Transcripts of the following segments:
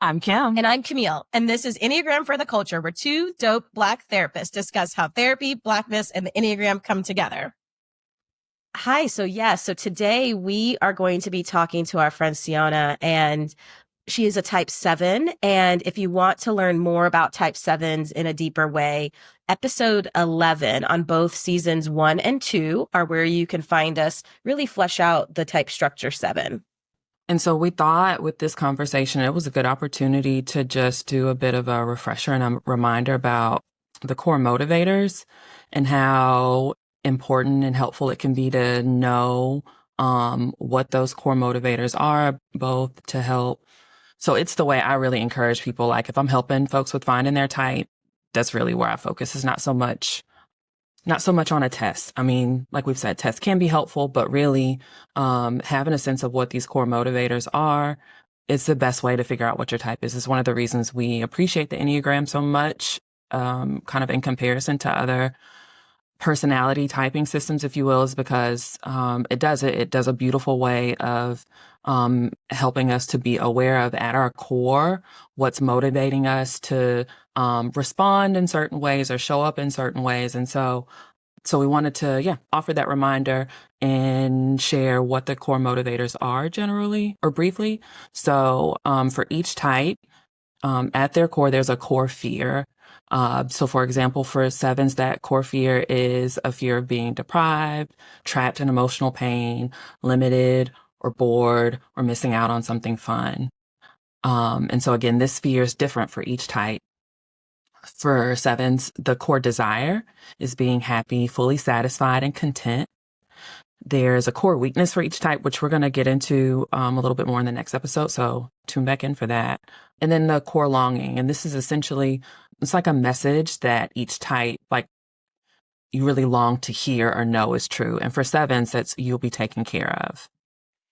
I'm Kim. And I'm Camille. And this is Enneagram for the Culture, where two dope Black therapists discuss how therapy, Blackness, and the Enneagram come together. Hi. So today we are going to be talking to our friend Ciona, and she is a type 7. And if you want to learn more about type 7s in a deeper way, episode 11 on both seasons 1 and 2 are where you can find us really flesh out the type structure 7. And so we thought with this conversation, it was a good opportunity to just do a bit of a refresher and a reminder about the core motivators and how important and helpful it can be to know what those core motivators are, both to help. So it's the way I really encourage people. Like if I'm helping folks with finding their type, that's really where I focus. It's not so much on a test. I mean, like we've said, tests can be helpful, but really having a sense of what these core motivators are is the best way to figure out what your type is. It's one of the reasons we appreciate the Enneagram so much, kind of in comparison to other personality typing systems, if you will, is because it does a beautiful way of helping us to be aware of at our core what's motivating us to respond in certain ways or show up in certain ways. And so we wanted to offer that reminder and share what the core motivators are generally or briefly. So for each type, at their core, there's a core fear. So for example, for 7s, that core fear is a fear of being deprived, trapped in emotional pain, limited or bored or missing out on something fun. And so again, this fear is different for each type. For 7s, the core desire is being happy, fully satisfied, and content. There's a core weakness for each type, which we're going to get into a little bit more in the next episode. So tune back in for that. And then the core longing. And this is essentially, it's like a message that each type, like you really long to hear or know is true. And for 7s, that's you'll be taken care of.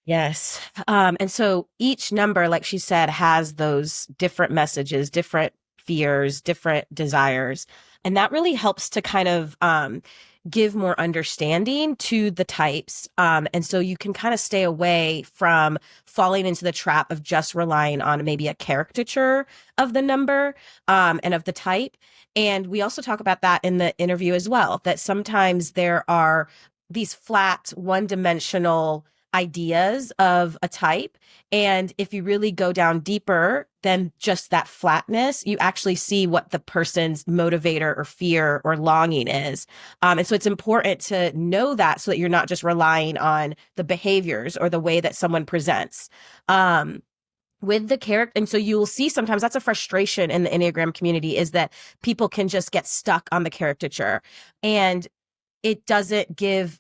Yes. And so each number, like she said, has those different messages, different fears, different desires. And that really helps to kind of give more understanding to the types. And so you can kind of stay away from falling into the trap of just relying on maybe a caricature of the number and of the type. And we also talk about that in the interview as well, that sometimes there are these flat, one-dimensional ideas of a type. And if you really go down deeper than just that flatness, you actually see what the person's motivator or fear or longing is. And so it's important to know that so that you're not just relying on the behaviors or the way that someone presents. With the character. And so you will see sometimes that's a frustration in the Enneagram community, is that people can just get stuck on the caricature and it doesn't give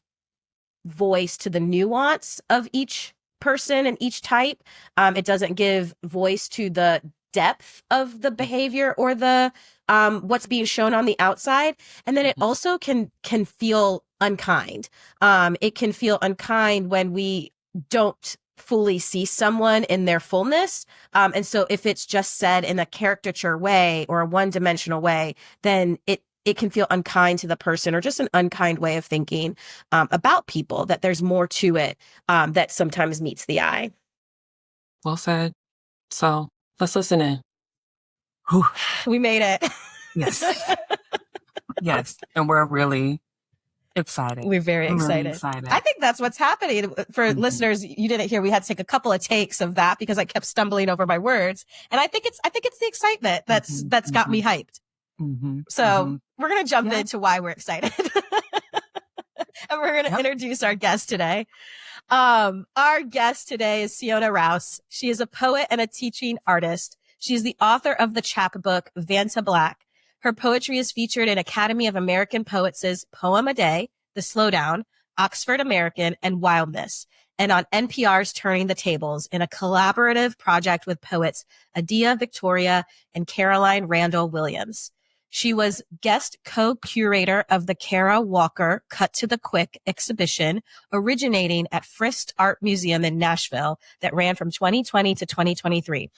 voice to the nuance of each person and each type. It doesn't give voice to the depth of the behavior or the what's being shown on the outside. And then it also can feel unkind. It can feel unkind when we don't fully see someone in their fullness. And so if it's just said in a caricature way or a one-dimensional way, then it can feel unkind to the person or just an unkind way of thinking about people, that there's more to it that sometimes meets the eye. Well said. So let's listen in. Whew. We made it. Yes. Yes. And we're really excited. We're very excited. Really excited. I think that's what's happening. For listeners, you didn't hear, we had to take a couple of takes of that because I kept stumbling over my words. And I think it's the excitement that's got me hyped. So we're going to jump into why we're excited. And we're going to introduce our guest today. Our guest today is Ciona Rouse. She is a poet and a teaching artist. She is the author of the chapbook Vanta Black. Her poetry is featured in Academy of American Poets' Poem a Day, The Slowdown, Oxford American, and Wildness, and on NPR's Turning the Tables in a collaborative project with poets Adia Victoria and Caroline Randall Williams. She was guest co-curator of the Kara Walker Cut to the Quick exhibition originating at Frist Art Museum in Nashville that ran from 2020 to 2023.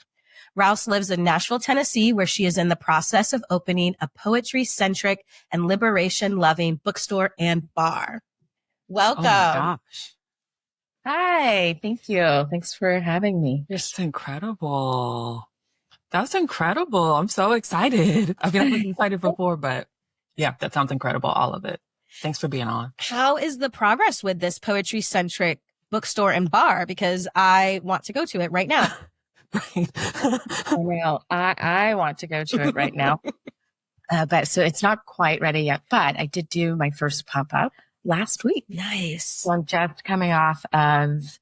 Rouse lives in Nashville, Tennessee, where she is in the process of opening a poetry-centric and liberation-loving bookstore and bar. Welcome. Oh my gosh. Hi, thank you. Thanks for having me. It's incredible. That's incredible. I'm so excited. I mean, I was excited before, but yeah, that sounds incredible. All of it. Thanks for being on. How is the progress with this poetry centric bookstore and bar? Because I want to go to it right now. Well, I want to go to it right now. But so it's not quite ready yet, but I did do my first pop-up last week. Nice. So I'm just coming off of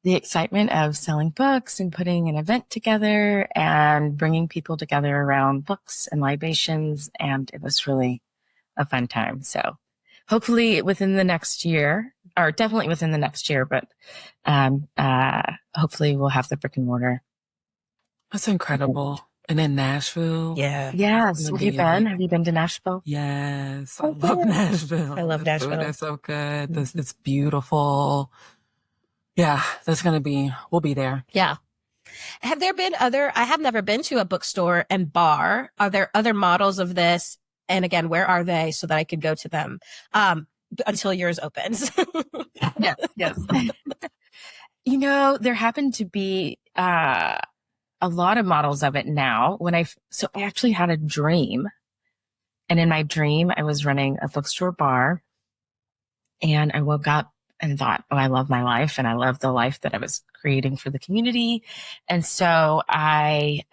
the excitement of selling books and putting an event together and bringing people together around books and libations. And it was really a fun time. So hopefully within the next year, or definitely within the next year, but hopefully we'll have the brick and mortar. That's incredible. And in Nashville. Yeah. Yes. Have you been? Have you been to Nashville? Yes. I love Nashville. I love Nashville. The food is so good. It's beautiful. Yeah, we'll be there. Yeah. Have there been I have never been to a bookstore and bar. Are there other models of this? And again, where are they so that I could go to them until yours opens? Yes. There happen to be a lot of models of it now. So I actually had a dream. And in my dream, I was running a bookstore bar. And I woke up and thought, oh, I love my life. And I love the life that I was creating for the community. And so I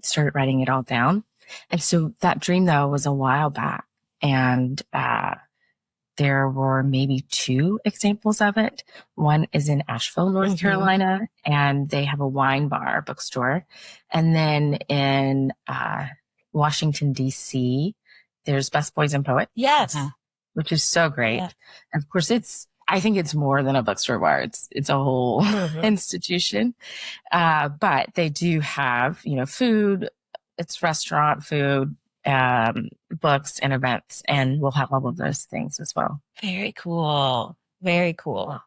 started writing it all down. And so that dream, though, was a while back. And there were maybe 2 examples of it. One is in Asheville, North Carolina, and they have a wine bar bookstore. And then in Washington, D.C., there's Best Boys and Poets. Yes. Which is so great. Yeah. And of course, I think it's more than a bookstore bar. It's a whole institution. But they do have, food. It's restaurant food, books and events, and we'll have all of those things as well. Very cool. Very cool.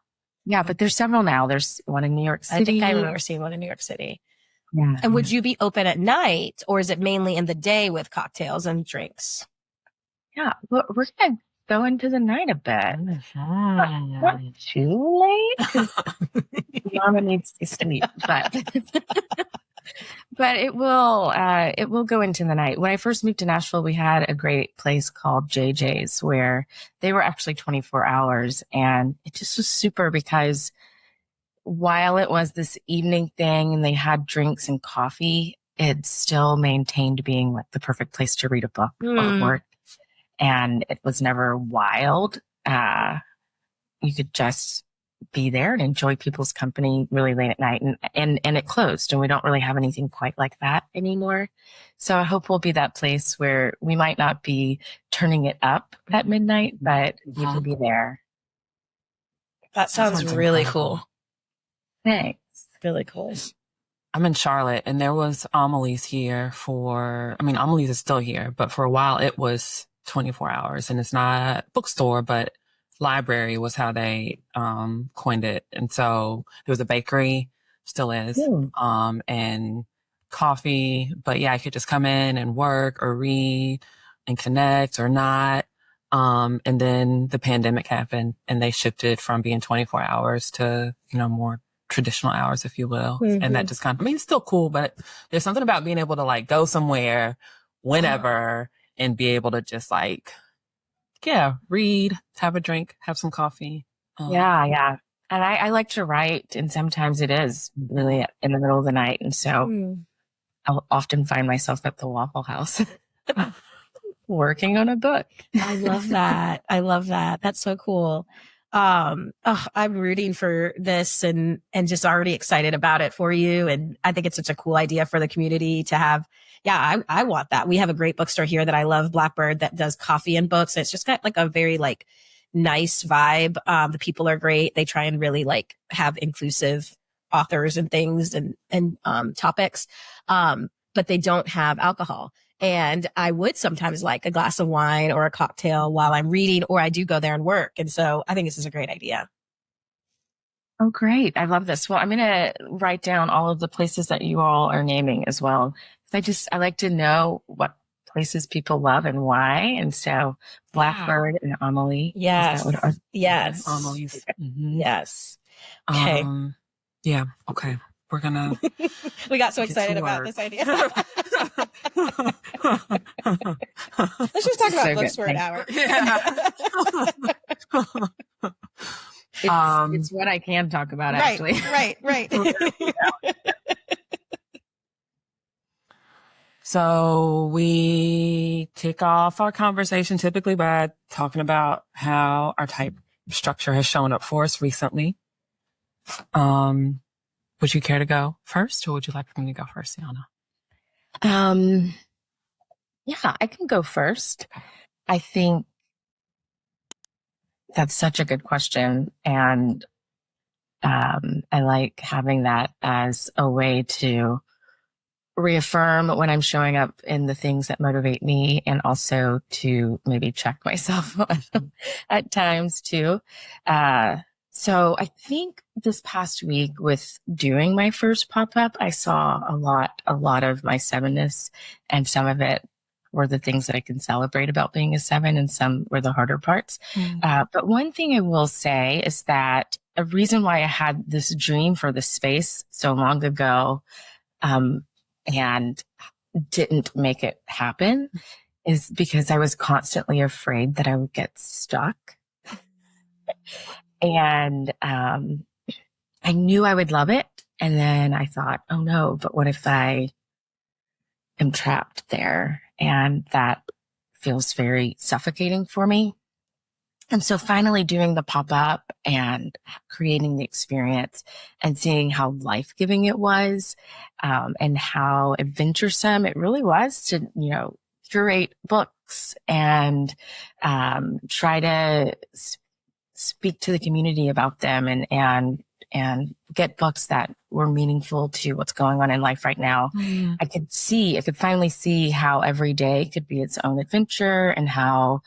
Yeah, but there's several now. There's one in New York City. I think I remember seeing one in New York City. Yeah. And would you be open at night, or is it mainly in the day with cocktails and drinks? Yeah, we're going to go into the night a bit. Not too late, because Mama needs to sleep, but it will go into the night. When I first moved to Nashville, we had a great place called JJ's where they were actually 24 hours. And it just was super because while it was this evening thing and they had drinks and coffee, it still maintained being like the perfect place to read a book or work. And it was never wild. You could just be there and enjoy people's company really late at night, and it closed, and we don't really have anything quite like that anymore. So I hope we'll be that place where we might not be turning it up at midnight, but you can be there. That sounds really cool. Thanks. Really cool. I'm in Charlotte, and there was Amelie's here Amelie's is still here, but for a while it was 24 hours, and it's not a bookstore, but library was how they coined it. And so there was a bakery, still is, and coffee. But yeah, I could just come in and work or read and connect or not. And then the pandemic happened, and they shifted from being 24 hours to, more traditional hours, if you will. And that just it's still cool, but there's something about being able to like go somewhere whenever and be able to just read, have a drink, have some coffee. Yeah. And I like to write, and sometimes it is really in the middle of the night. And so I'll often find myself at the Waffle House working on a book. I love that. That's so cool. I'm rooting for this and just already excited about it for you. And I think it's such a cool idea for the community to have. Yeah, I want that. We have a great bookstore here that I love, Blackbird, that does coffee and books. It's just got like a very nice vibe. The people are great. They try and really have inclusive authors and things and topics. But they don't have alcohol. And I would sometimes like a glass of wine or a cocktail while I'm reading, or I do go there and work. And so I think this is a great idea. Oh, great. I love this. Well, I'm going to write down all of the places that you all are naming as well. I like to know what places people love and why. And so Blackbird and Amelie. Yes. Yes. Amelie's. Yes. Okay. Yeah. Okay. We're gonna We got so get excited to about work. this idea. Let's just talk about So books good. for an hour. It's what I can talk about, Right, actually. right. So we kick off our conversation typically by talking about how our type structure has shown up for us recently. Would you care to go first, or would you like me to go first, Ciona? Yeah, I can go first. I think that's such a good question. And I like having that as a way to reaffirm when I'm showing up in the things that motivate me, and also to maybe check myself at times too. So I think this past week with doing my first pop-up, I saw a lot of my sevenness, and some of it were the things that I can celebrate about being a 7, and some were the harder parts. But one thing I will say is that a reason why I had this dream for the space so long ago, and didn't make it happen, is because I was constantly afraid that I would get stuck. And I knew I would love it. And then I thought, oh no, but what if I am trapped there? And that feels very suffocating for me. And so finally doing the pop-up and creating the experience and seeing how life-giving it was, and how adventuresome it really was to, curate books and try to speak to the community about them, and get books that were meaningful to what's going on in life right now. I could finally see how every day could be its own adventure, and how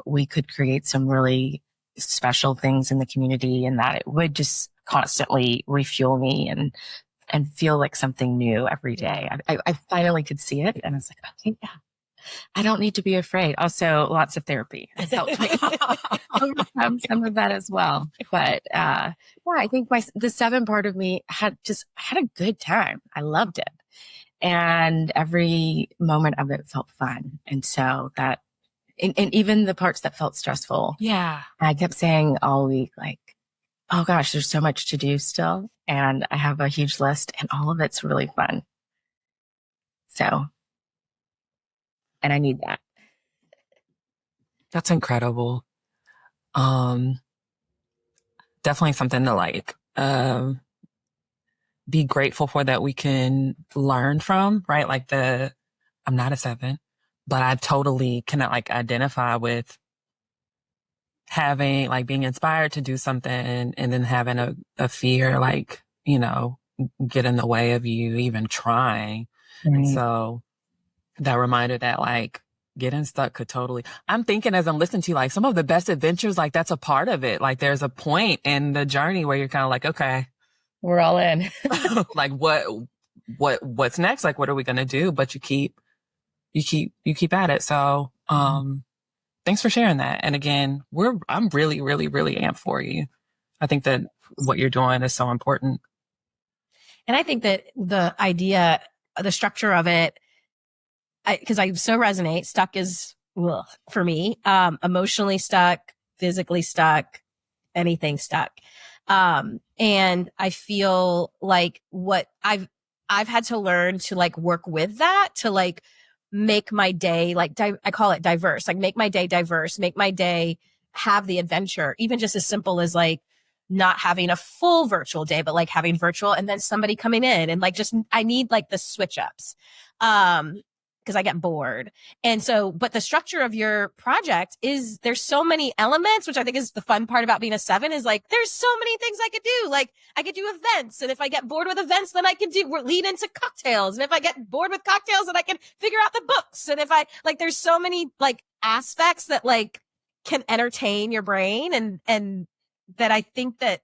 we could create some really special things in the community, and that it would just constantly refuel me and feel like something new every day. I finally could see it, and I was like, okay, yeah, I don't need to be afraid. Also, lots of therapy has helped me overcome some of that as well. But yeah, I think the 7 part of me had a good time. I loved it, and every moment of it felt fun. And so that, and even the parts that felt stressful, Yeah. I kept saying all week, like, oh gosh, there's so much to do still, and I have a huge list, and all of it's really fun. So, and I need that. That's incredible. Definitely something to be grateful for, that we can learn from, right? Like I'm not a 7, but I totally cannot identify with having, being inspired to do something and then having a fear, get in the way of you even trying. Right. And so that reminder that getting stuck could I'm thinking as I'm listening to you, some of the best adventures, that's a part of it. There's a point in the journey where you're kind of okay, We're all in. what's next? What are we going to do? But you keep at it. So, thanks for sharing that. And again, I'm really, really, really amped for you. I think that what you're doing is so important. And I think that the idea, the structure of it, because I so resonate, stuck is, for me, emotionally stuck, physically stuck, anything stuck. And I feel like what I've had to learn to work with that, to make my day, I call it diverse, make my day diverse, make my day have the adventure, even just as simple as not having a full virtual day, but having virtual and then somebody coming in and I need the switch ups. Because I get bored. And so, but the structure of your project is there's so many elements, which I think is the fun part about being a 7 is there's so many things I could do. I could do events. And if I get bored with events, then I can lead into cocktails. And if I get bored with cocktails, then I can figure out the books. And if I there's so many aspects that can entertain your brain, and that I think that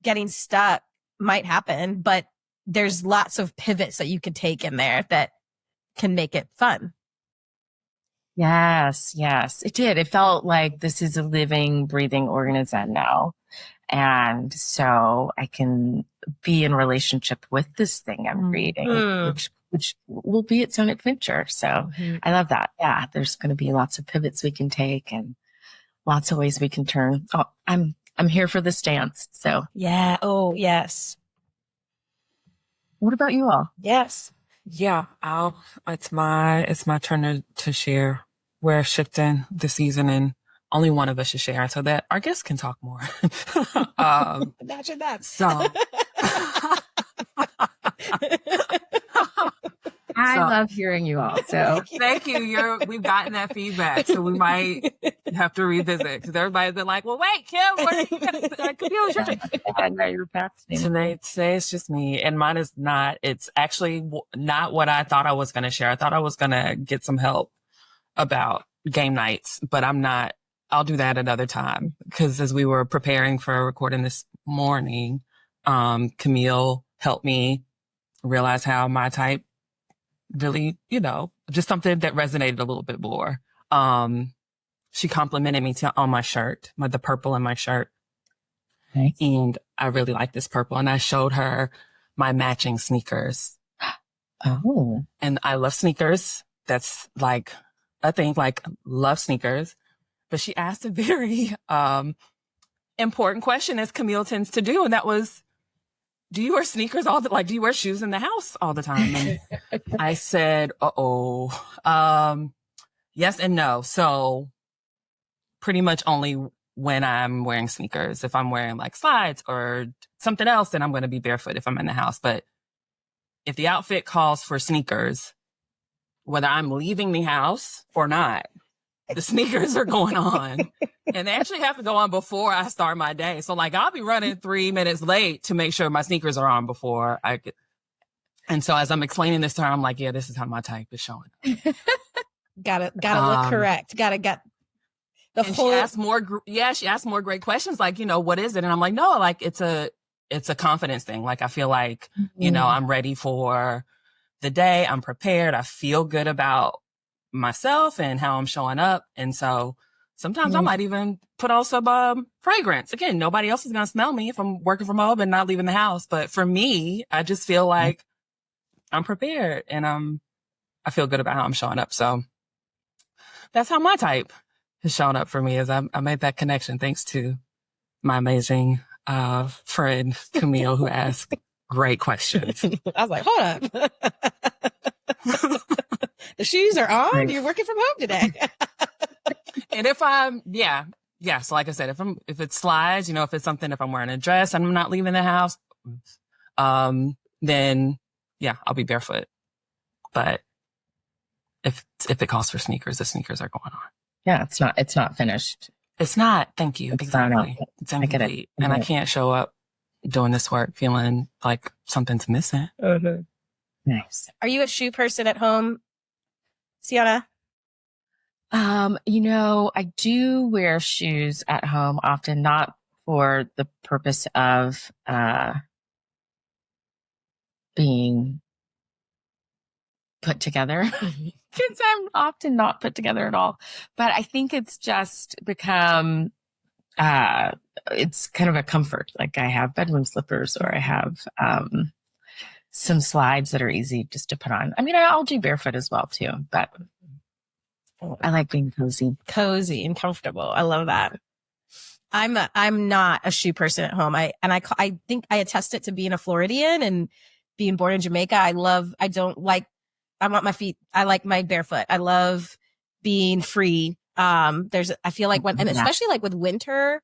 getting stuck might happen, but there's lots of pivots that you could take in there that can make it fun. Yes, it did. It felt like this is a living, breathing organism now. And so I can be in relationship with this thing I'm creating, which will be its own adventure. So I love that. Yeah, there's going to be lots of pivots we can take and lots of ways we can turn. Oh, I'm here for this dance. So yeah. Oh, yes. What about you all? Yes. Yeah, it's my turn to share. We're shifting the season and only one of us should share so that our guests can talk more. Imagine that. So I love hearing you all. So thank you. We've gotten that feedback, so we might have to revisit because everybody's been like, "Well, wait, Kim, what are you confused?" Today it's just me, and mine is not. It's actually not what I thought I was going to share. I thought I was going to get some help about game nights, but I'm not. I'll do that another time because as we were preparing for recording this morning, Camille helped me realize how my type really, just something that resonated a little bit more. She complimented me on my shirt, the purple in my shirt. Nice. And I really like this purple. And I showed her my matching sneakers. Oh. And I love sneakers. That's like a thing, love sneakers. But she asked a very important question, as Camille tends to do. And that was, do you wear sneakers do you wear shoes in the house all the time? And I said, yes and no. So pretty much only when I'm wearing sneakers. If I'm wearing slides or something else, then I'm going to be barefoot if I'm in the house. But if the outfit calls for sneakers, whether I'm leaving the house or not, the sneakers are going on. And they actually have to go on before I start my day. So I'll be running 3 minutes late to make sure my sneakers are on before I get. And so as I'm explaining this to her, I'm like, yeah, this is how my type is showing. Gotta look correct. Gotta get the and whole. She asked more great questions. What is it? And I'm like, no, it's a confidence thing. I feel like, I'm ready for the day. I'm prepared. I feel good about myself and how I'm showing up. And so sometimes I might even put on some fragrance. Again, nobody else is going to smell me if I'm working from home and not leaving the house. But for me, I just feel like I'm prepared and I feel good about how I'm showing up. So that's how my type has shown up for me, is I made that connection thanks to my amazing friend Camille, who asked great questions. I was like, hold up. The shoes are on. Right. You're working from home today. And if so like I said, if it slides, if it's something, if I'm wearing a dress and I'm not leaving the house, then I'll be barefoot. But if it calls for sneakers, the sneakers are going on. Yeah, it's not finished. It's not. Thank you. It's exactly. It's incomplete. And I can't show up doing this work feeling like something's missing. Nice. Are you a shoe person at home, Ciona? I do wear shoes at home often, not for the purpose of being put together, because I'm often not put together at all. But I think it's just become it's kind of a comfort. I have bedroom slippers, or I have some slides that are easy just to put on. I mean, I'll do barefoot as well too, but I like being cozy and comfortable. I love that. I'm not a shoe person at home. I think I attest it to being a Floridian and being born in Jamaica. I want my feet. I like my barefoot. I love being free. I feel like especially with winter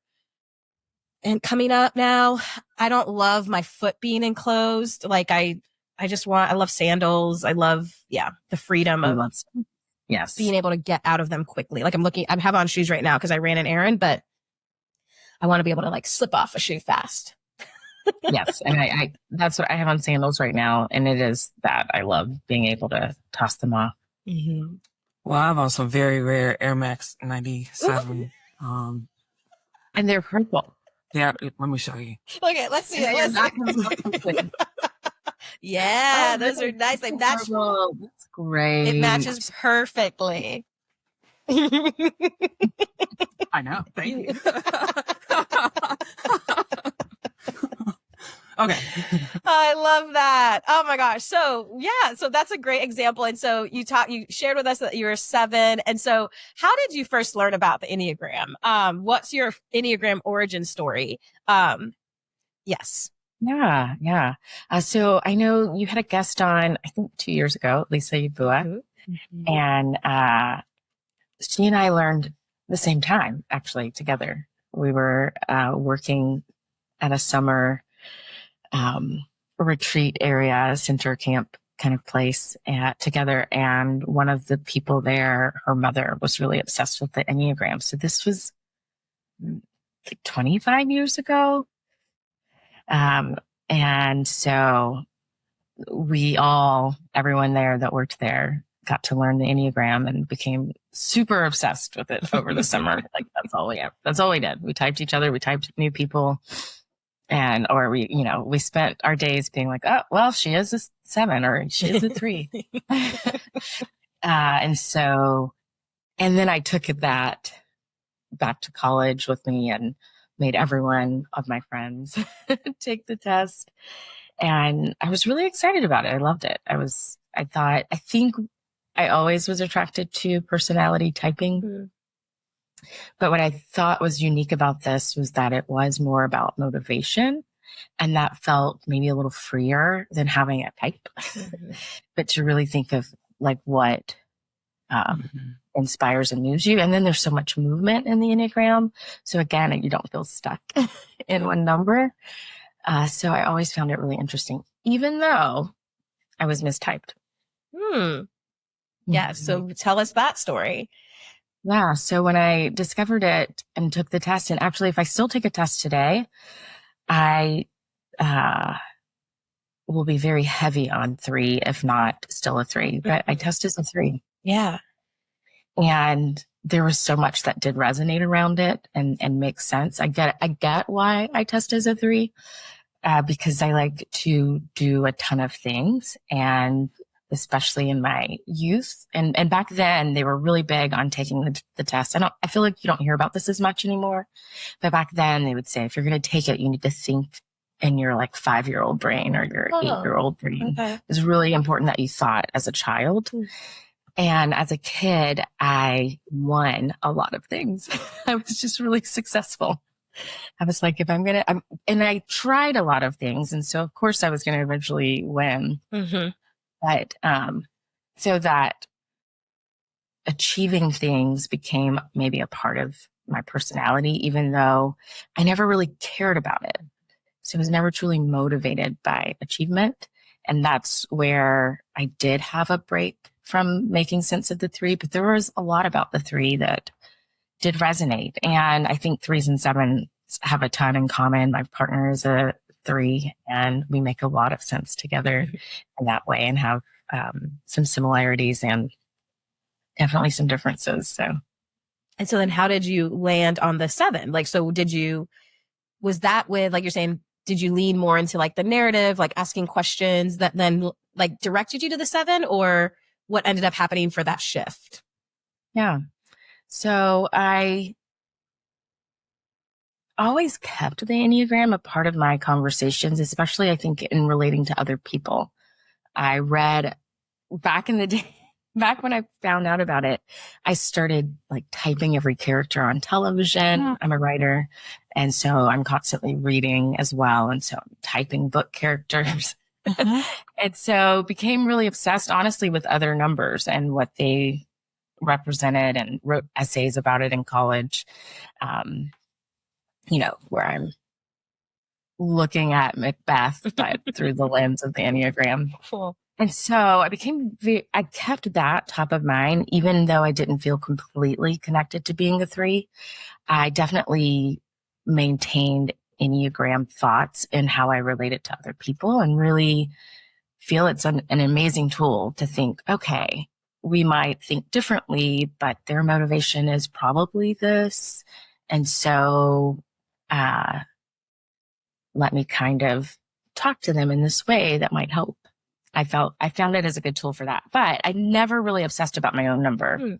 and coming up now, I don't love my foot being enclosed. I love sandals. I love, the freedom of being able to get out of them quickly. I have on shoes right now because I ran an errand, but I want to be able to slip off a shoe fast. Yes. And I that's what I have on sandals right now. And it is that I love being able to toss them off. Mm-hmm. Well, I have on some very rare Air Max 97. And they're purple. Yeah, let me show you. Okay, let's see it. Yeah, those are nice. They match. That's great. It matches perfectly. I know. Thank you. Okay. I love that. Oh my gosh. So yeah, so that's a great example. And so you shared with us that you're a 7. And so how did you first learn about the Enneagram? What's your Enneagram origin story? Yes. Yeah, yeah. So I know you had a guest on, I think 2 years ago, Lisa Yabua, and she and I learned the same time, actually, together. We were working at a summer retreat area, center camp kind of place together. And one of the people there, her mother was really obsessed with the Enneagram. So this was like 25 years ago. And so everyone there that worked there got to learn the Enneagram and became super obsessed with it over the summer. Like that's all we did. We typed each other, we typed new people, or we spent our days being like, oh, well, she is a 7 or she is a 3. And then I took that back to college with me and made everyone of my friends take the test. And I was really excited about it. I loved it. I think I always was attracted to personality typing. Mm. But what I thought was unique about this was that it was more about motivation. And that felt maybe a little freer than having a type. Mm-hmm. But to really think of like what inspires and moves you. And then there's so much movement in the Enneagram. So again, you don't feel stuck in one number. So I always found it really interesting, even though I was mistyped. Yeah. So tell us that story. Yeah. So when I discovered it and took the test, and actually, if I still take a test today, I will be very heavy on 3, if not still a 3. But I test as a 3. Yeah. And there was so much that did resonate around it and make sense. I get why I test as a 3. Because I like to do a ton of things, and especially in my youth. And back then they were really big on taking the test. I feel like you don't hear about this as much anymore, but back then they would say, if you're going to take it, you need to think in your like 5-year-old brain or your 8-year-old brain. Okay. It's really important that you thought as a child. And as a kid, I won a lot of things. I was just really successful. I was like, if and I tried a lot of things. And so of course I was going to eventually win. Mm-hmm. But, so that achieving things became maybe a part of my personality, even though I never really cared about it. So I was never truly motivated by achievement. And that's where I did have a break from making sense of the 3, but there was a lot about the 3 that did resonate. And I think 3s and 7s have a ton in common. My partner is a 3, and we make a lot of sense together in that way and have some similarities and definitely some differences. So then how did you land on the 7? Like, so was that with, like you're saying, did you lean more into like the narrative, like asking questions that then like directed you to the 7, or what ended up happening for that shift? Yeah. So I always kept the Enneagram a part of my conversations, especially I think in relating to other people. I read back in the day, back when I found out about it, I started like typing every character on television. Yeah. I'm a writer. And so I'm constantly reading as well. And so I'm typing book characters. And so became really obsessed, honestly, with other numbers and what they represented, and wrote essays about it in college. Where I'm looking at Macbeth, but through the lens of the Enneagram. Cool. And so I kept that top of mind, even though I didn't feel completely connected to being a 3. I definitely maintained Enneagram thoughts in how I related to other people, and really feel it's an amazing tool to think, okay, we might think differently, but their motivation is probably this. And so, let me kind of talk to them in this way that might help. I found it as a good tool for that, but I never really obsessed about my own number,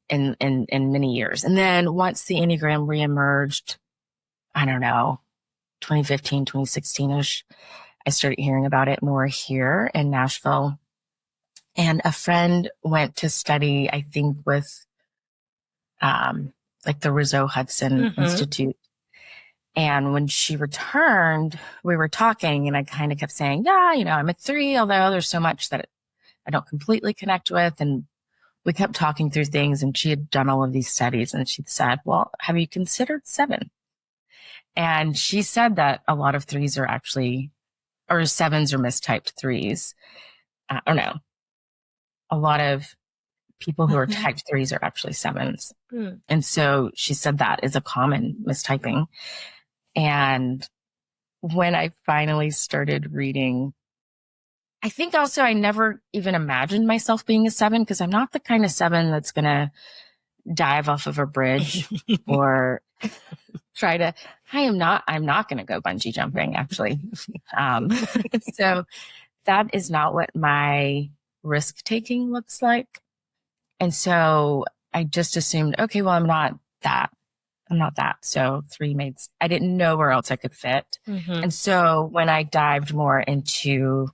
in many years. And then once the Enneagram reemerged, I don't know, 2015, 2016ish, I started hearing about it more here in Nashville. And a friend went to study, I think, with like the Rousseau Hudson Institute. And when she returned, we were talking and I kind of kept saying, yeah, I'm a 3, although there's so much that I don't completely connect with. And we kept talking through things, and she had done all of these studies, and she said, well, have you considered 7? And she said that a lot of 3s are actually, or 7s are mistyped 3s. I don't know. A lot of people who are type 3s are actually 7s. And so she said that is a common mistyping. And when I finally started reading, I think also I never even imagined myself being a 7, because I'm not the kind of 7 that's going to dive off of a bridge or I'm not going to go bungee jumping, actually. So that is not what my risk taking looks like. And so I just assumed, okay, well, I'm not that. So 3 made, I didn't know where else I could fit. And so when I dived more into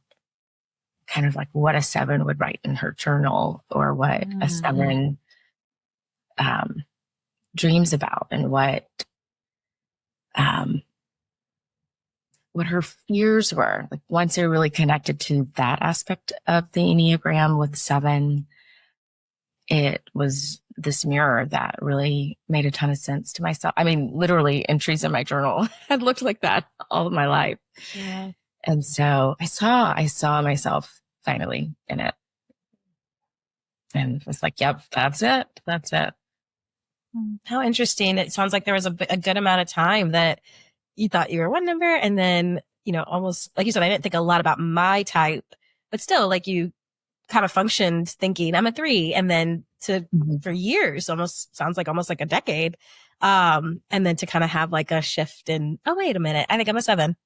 kind of like what a 7 would write in her journal, or what a 7 dreams about, and what her fears were, like once I really connected to that aspect of the Enneagram with 7, it was this mirror that really made a ton of sense to myself. I mean, literally entries in my journal had looked like that all of my life. Yeah. And so I saw myself finally in it, and was like, yep, that's it. How interesting. It sounds like there was a good amount of time that you thought you were one number, and then, almost like you said, I didn't think a lot about my type, but still, like, you kind of functioned thinking I'm a 3, and then for years, almost sounds like almost like a decade. And then to kind of have like a shift in, oh, wait a minute, I think I'm a 7.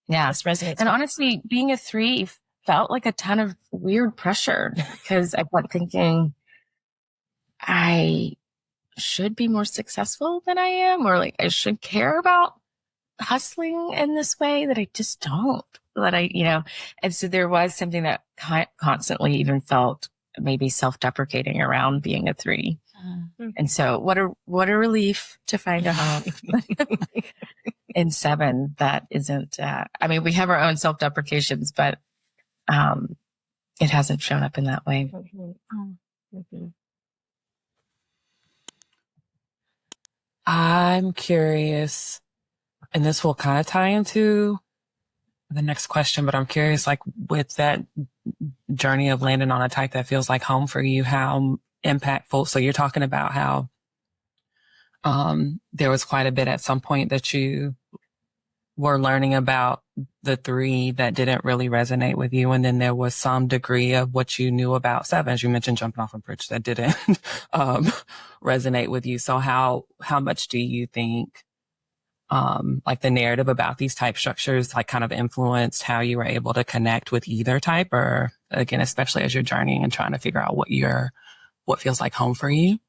Yeah. This resonates. And honestly, being a 3 felt like a ton of weird pressure, because I kept thinking I should be more successful than I am, or like I should care about hustling in this way that I just don't. And so there was something that constantly even felt maybe self-deprecating around being a 3. And so what a relief to find a home in 7 that isn't, we have our own self-deprecations, but it hasn't shown up in that way. I'm curious, and this will kind of tie into the next question, but I'm curious, like, with that journey of landing on a type that feels like home for you, how impactful. So you're talking about how there was quite a bit at some point that you were learning about the 3 that didn't really resonate with you. And then there was some degree of what you knew about 7s. You mentioned jumping off a bridge that didn't resonate with you. So how much do you think like the narrative about these type structures like kind of influenced how you were able to connect with either type, or again, especially as you're journeying and trying to figure out what feels like home for you?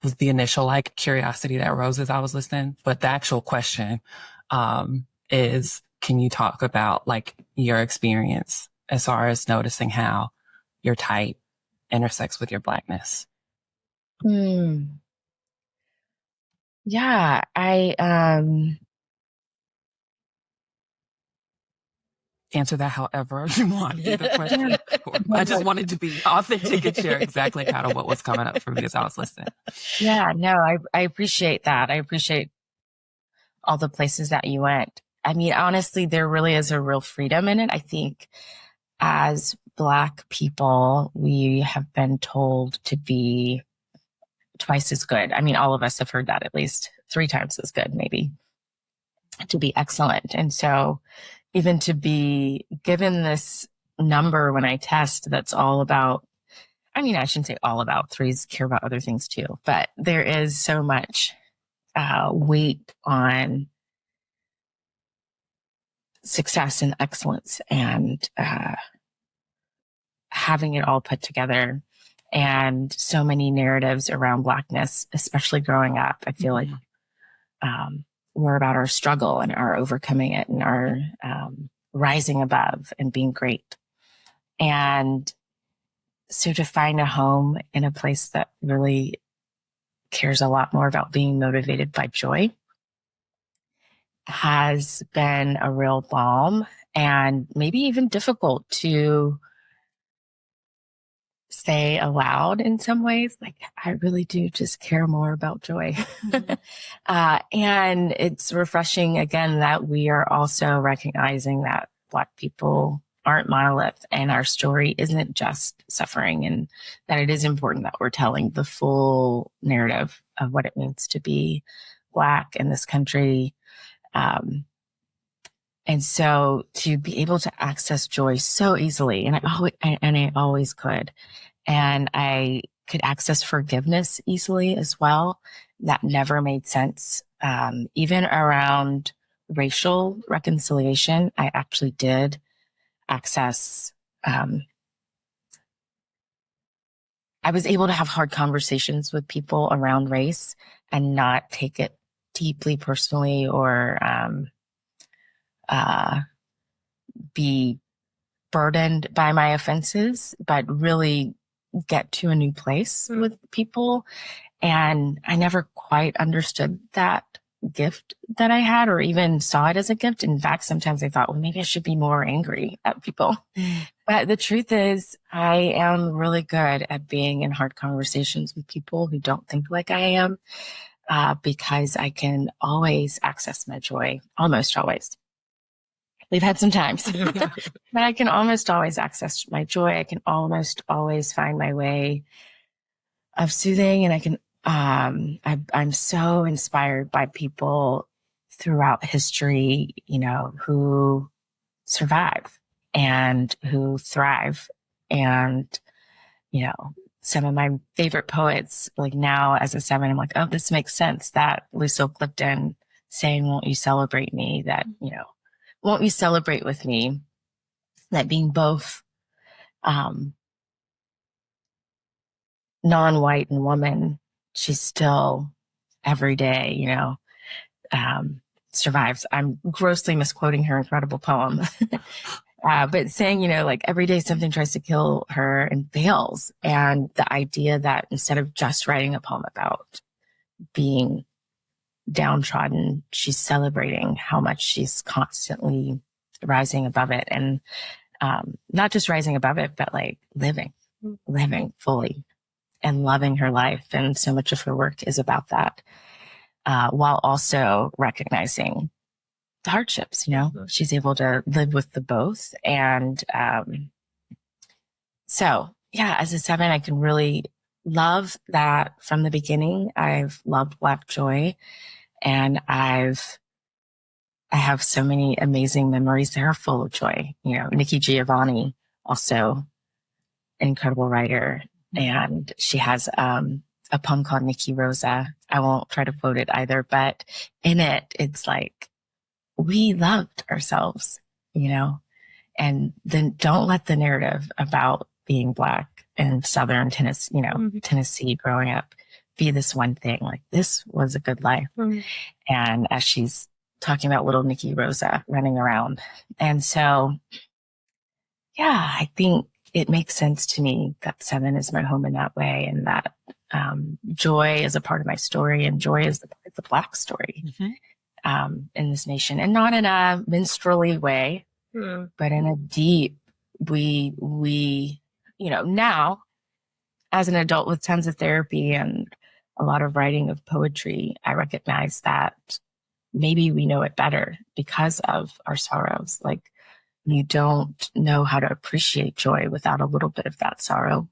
Was the initial like curiosity that rose as I was listening, but the actual question is, can you talk about like your experience as far as noticing how your type intersects with your Blackness? Yeah, I answer that however you want. Either question. I just wanted to be authentic and share exactly kind of what was coming up for me as I was listening. Yeah, no, I appreciate that. I appreciate all the places that you went. I mean, honestly, there really is a real freedom in it. I think as Black people, we have been told to be twice as good. I mean, all of us have heard that at least 3 times as good, maybe, to be excellent. And so even to be given this number when I test, that's all about, I shouldn't say all about, 3s care about other things too, but there is so much weight on success and excellence and having it all put together, and so many narratives around Blackness, especially growing up. I feel like were about our struggle and our overcoming it and our rising above and being great. And so to find a home in a place that really cares a lot more about being motivated by joy has been a real balm, and maybe even difficult to say aloud in some ways. Like, I really do just care more about joy. And it's refreshing again that we are also recognizing that Black people aren't monoliths and our story isn't just suffering, and that it is important that we're telling the full narrative of what it means to be Black in this country. And so to be able to access joy so easily, and I always could, and I could access forgiveness easily as well. That never made sense. Even around racial reconciliation, I actually did access, I was able to have hard conversations with people around race and not take it deeply personally or be burdened by my offenses, but really get to a new place with people. And I never quite understood that gift that I had, or even saw it as a gift. In fact, sometimes I thought, well, maybe I should be more angry at people. But the truth is, I am really good at being in hard conversations with people who don't think like I am, because I can always access my joy, almost always. We've had some times, but I can almost always access my joy. I can almost always find my way of soothing, and I can, I'm so inspired by people throughout history, you know, who survive and who thrive. And, you know, some of my favorite poets, like now as a 7, I'm like, oh, this makes sense. That Lucille Clifton saying, won't you celebrate me? That, you know, won't you celebrate with me? That being both non-white and woman, she's still every day, you know, survives. I'm grossly misquoting her incredible poem. But saying, you know, like every day something tries to kill her and fails. And the idea that instead of just writing a poem about being downtrodden, she's celebrating how much she's constantly rising above it. And not just rising above it, but like living fully and loving her life. And so much of her work is about that, while also recognizing the hardships, you know, she's able to live with the both. And so, yeah, as a 7, I can really love that from the beginning. I've loved Black joy, and I have so many amazing memories that are full of joy. You know, Nikki Giovanni, also an incredible writer, and she has a poem called Nikki Rosa. I won't try to quote it either, but in it, it's like, we loved ourselves, you know, and then don't let the narrative about being Black in Southern Tennessee, you know, Tennessee growing up be this one thing. Like, this was a good life. And as she's talking about little Nikki Rosa running around. And so, yeah, I think it makes sense to me that 7 is my home in that way, and that joy is a part of my story, and joy is the Black story in this nation, and not in a minstrelly way, but in a deep, we, you know, now as an adult with tons of therapy and a lot of writing of poetry, I recognize that maybe we know it better because of our sorrows. Like, you don't know how to appreciate joy without a little bit of that sorrow.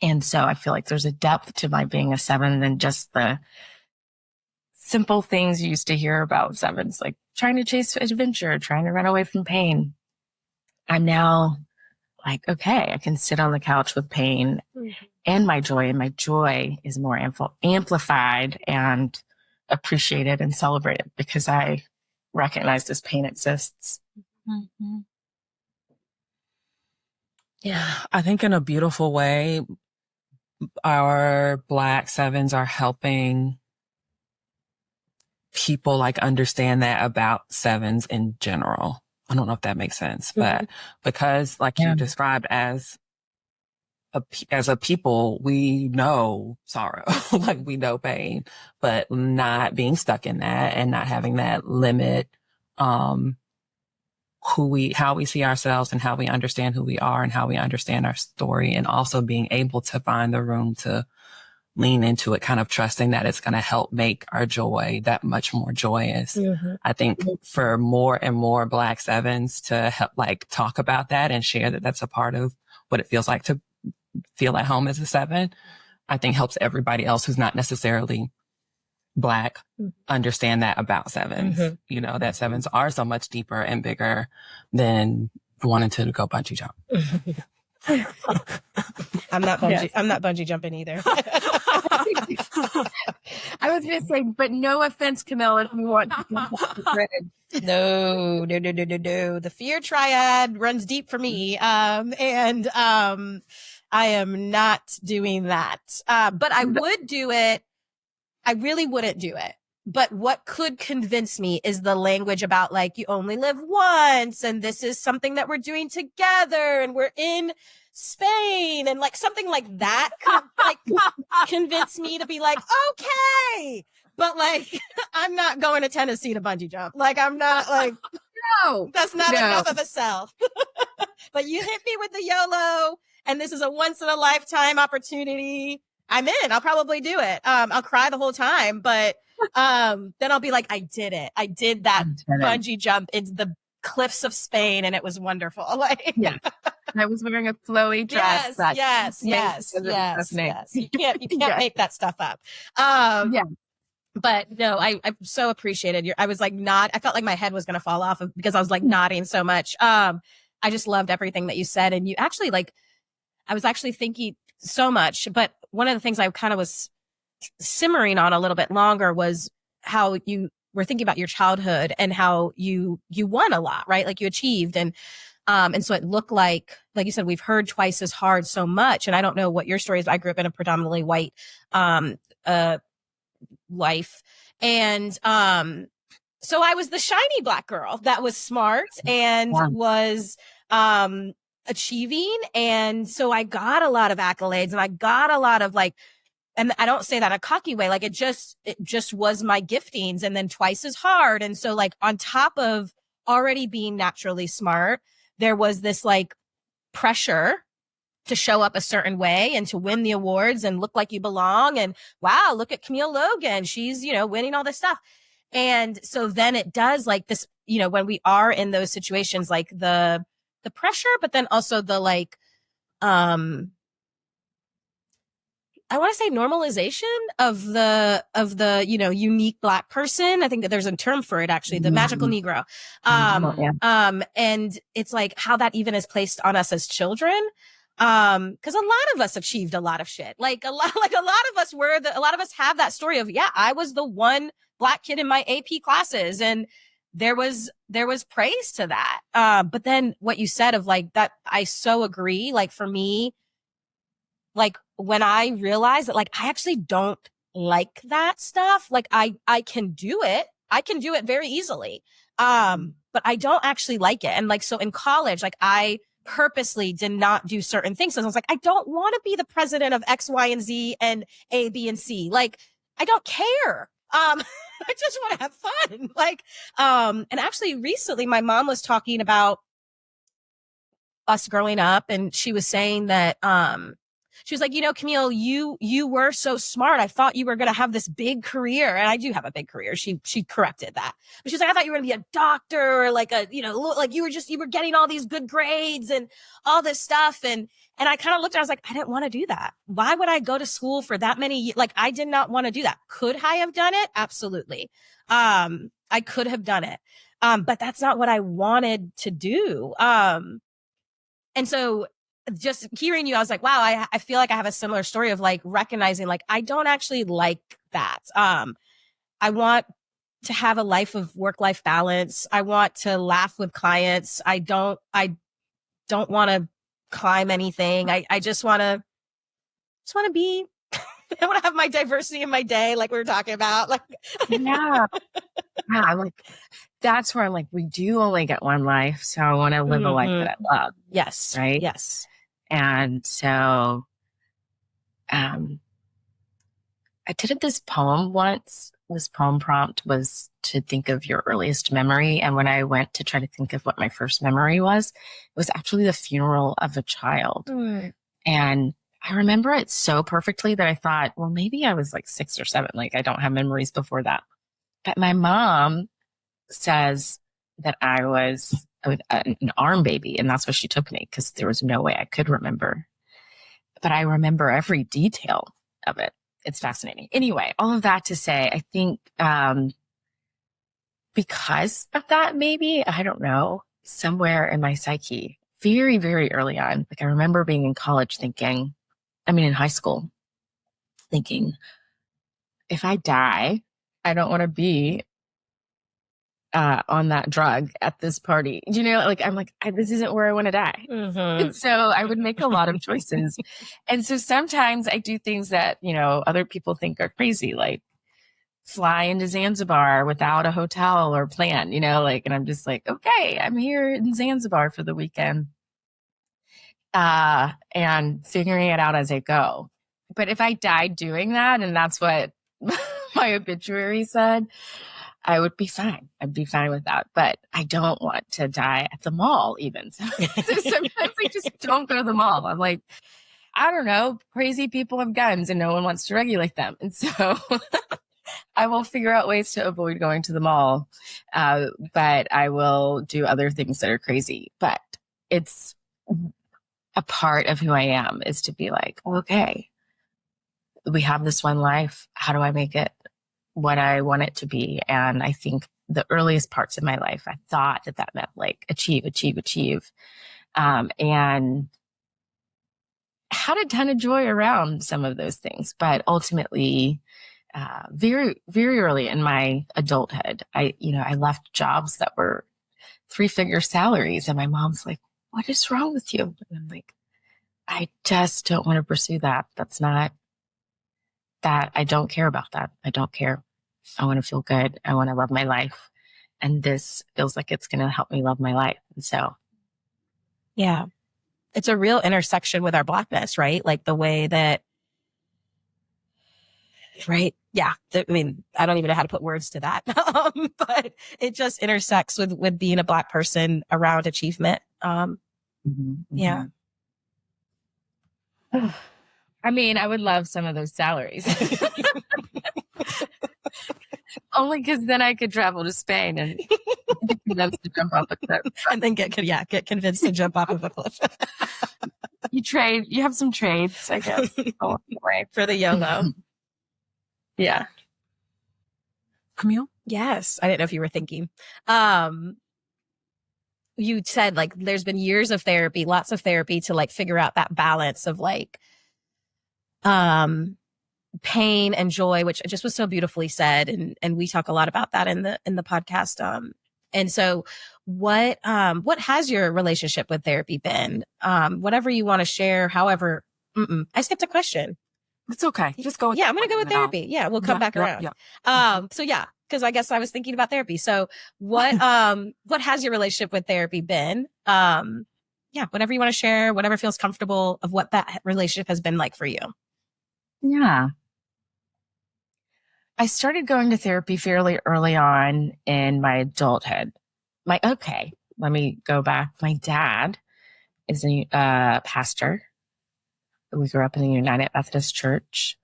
And so I feel like there's a depth to my being a 7 than just the simple things you used to hear about 7s, like trying to chase adventure, trying to run away from pain. I'm now like, okay, I can sit on the couch with pain and my joy is more amplified and appreciated and celebrated because I recognize this pain exists. Yeah, I think in a beautiful way, our Black 7s are helping people like understand that about sevens in general. I don't know if that makes sense, but because like you described as a people, we know sorrow, like we know pain, but not being stuck in that and not having that limit, how we see ourselves and how we understand who we are and how we understand our story, and also being able to find the room to lean into it, kind of trusting that it's going to help make our joy that much more joyous. I think for more and more Black sevens to help like talk about that and share that that's a part of what it feels like to feel at home as a seven, I think helps everybody else who's not necessarily Black understand that about sevens. You know, that sevens are so much deeper and bigger than wanting to go bungee jump. I'm not bungee jumping either. I was going to say, but no offense, Camille, if you want No. The fear triad runs deep for me. I am not doing that. But I would do it. I really wouldn't do it. But what could convince me is the language about like, you only live once and this is something that we're doing together and we're in Spain, and like something like that could like convince me to be like, okay, but like, I'm not going to Tennessee to bungee jump. Like, I'm not like, no, that's not enough of a sell. But you hit me with the YOLO and this is a once in a lifetime opportunity. I'm in. I'll probably do it. I'll cry the whole time, but then I'll be like, I did it. I did that bungee jump into the cliffs of Spain and it was wonderful. Like, yeah. I was wearing a flowy dress. Yes. You can't make that stuff up. But no, I so appreciated I was like I felt like my head was going to fall off because I was like nodding so much. I just loved everything that you said. And you actually I was actually thinking so much, but one of the things I kind of was simmering on a little bit longer was how you were thinking about your childhood and how you won a lot, right? Like you achieved. And so it looked like you said, we've heard twice as hard so much. And I don't know what your story is, but I grew up in a predominantly white, life. And, so I was the shiny Black girl that was smart and was, achieving. And so I got a lot of accolades and I got a lot of like, and I don't say that in a cocky way, like it just was my giftings and then twice as hard. And so like on top of already being naturally smart, there was this like pressure to show up a certain way and to win the awards and look like you belong. And wow, look at Camille Logan. She's, winning all this stuff. And so then it does like this, when we are in those situations, like the pressure, but then also the like, I want to say normalization of the, unique Black person. I think that there's a term for it, actually, the magical Negro. And it's like how that even is placed on us as children. Cause a lot of us achieved a lot of shit. Like a lot of us a lot of us have that story of, yeah, I was the one Black kid in my AP classes. And there was praise to that. But then what you said of like that, I so agree. Like for me, like when I realized that like I actually don't like that stuff, like I can do it. I can do it very easily. But I don't actually like it. And like, so in college, like I purposely did not do certain things. So I was like, I don't want to be the president of X, Y, and Z and A, B, and C. Like, I don't care. I just want to have fun. Like, and actually recently my mom was talking about us growing up and she was saying that, she was like, Camille, you were so smart. I thought you were going to have this big career. And I do have a big career. She corrected that. But she's like, I thought you were going to be a doctor or like like you were getting all these good grades and all this stuff. And I kind of looked and I was like, I didn't want to do that. Why would I go to school for that many years? Like, I did not want to do that. Could I have done it? Absolutely. I could have done it. But that's not what I wanted to do. And so just hearing you, I was like, wow, I feel like I have a similar story of like recognizing like, I don't actually like that. I want to have a life of work-life balance. I want to laugh with clients. I don't want to climb anything. I just want to be I want to have my diversity in my day, like we were talking about. Like, yeah. Yeah, I'm like, that's where I'm like, we do only get one life. So I want to live a life that I love. Yes. Right. Yes. And so, I did this poem once. This poem prompt was to think of your earliest memory. And when I went to try to think of what my first memory was, it was actually the funeral of a child. And I remember it so perfectly that I thought, well, maybe I was like 6 or 7. Like I don't have memories before that. But my mom says that I was an arm baby. And that's what she took me because there was no way I could remember. But I remember every detail of it. It's fascinating. Anyway, all of that to say, I think because of that, maybe, I don't know, somewhere in my psyche, very, very early on, like I remember being in college in high school, thinking, if I die, I don't want to be on that drug at this party. You know, like I'm like, this isn't where I want to die. And so I would make a lot of choices. And so sometimes I do things that, other people think are crazy, like fly into Zanzibar without a hotel or plan, and I'm just like, okay, I'm here in Zanzibar for the weekend. And figuring it out as I go. But if I died doing that, and that's what my obituary said, I would be fine. I'd be fine with that. But I don't want to die at the mall even. So sometimes I just don't go to the mall. I'm like, I don't know, crazy people have guns and no one wants to regulate them. And so I will figure out ways to avoid going to the mall. But I will do other things that are crazy. But it's a part of who I am is to be like, okay, we have this one life. How do I make it what I want it to be? And I think the earliest parts of my life, I thought that meant like achieve. And had a ton of joy around some of those things. But ultimately, very, very early in my adulthood, I left jobs that were 3-figure salaries. And my mom's like, what is wrong with you? And I'm like, I just don't want to pursue that. That's not that. I don't care about that. I don't care. I want to feel good. I want to love my life. And this feels like it's going to help me love my life. And so, yeah, it's a real intersection with our Blackness, right? Like the way that, right? Yeah. I don't even know how to put words to that. But it just intersects with being a Black person around achievement. Yeah. I would love some of those salaries. Only because then I could travel to Spain and get convinced to jump off a cliff. And then get convinced to jump off of a cliff. You have some trades, I guess. Right. For the YOLO. Yeah. Camille? Yes. I didn't know if you were thinking. You said like there's been years of therapy, lots of therapy to like figure out that balance of like pain and joy, which just was so beautifully said. And we talk a lot about that in the podcast. And so what has your relationship with therapy been? Whatever you want to share, however, I skipped a question. It's okay. Just go with I'm going to go with therapy. Yeah. We'll come back around. So yeah, because I guess I was thinking about therapy. So what has your relationship with therapy been? Whatever you want to share, whatever feels comfortable of what that relationship has been like for you. Yeah. I started going to therapy fairly early on in my adulthood. Let me go back. My dad is a pastor. We grew up in the United Methodist Church.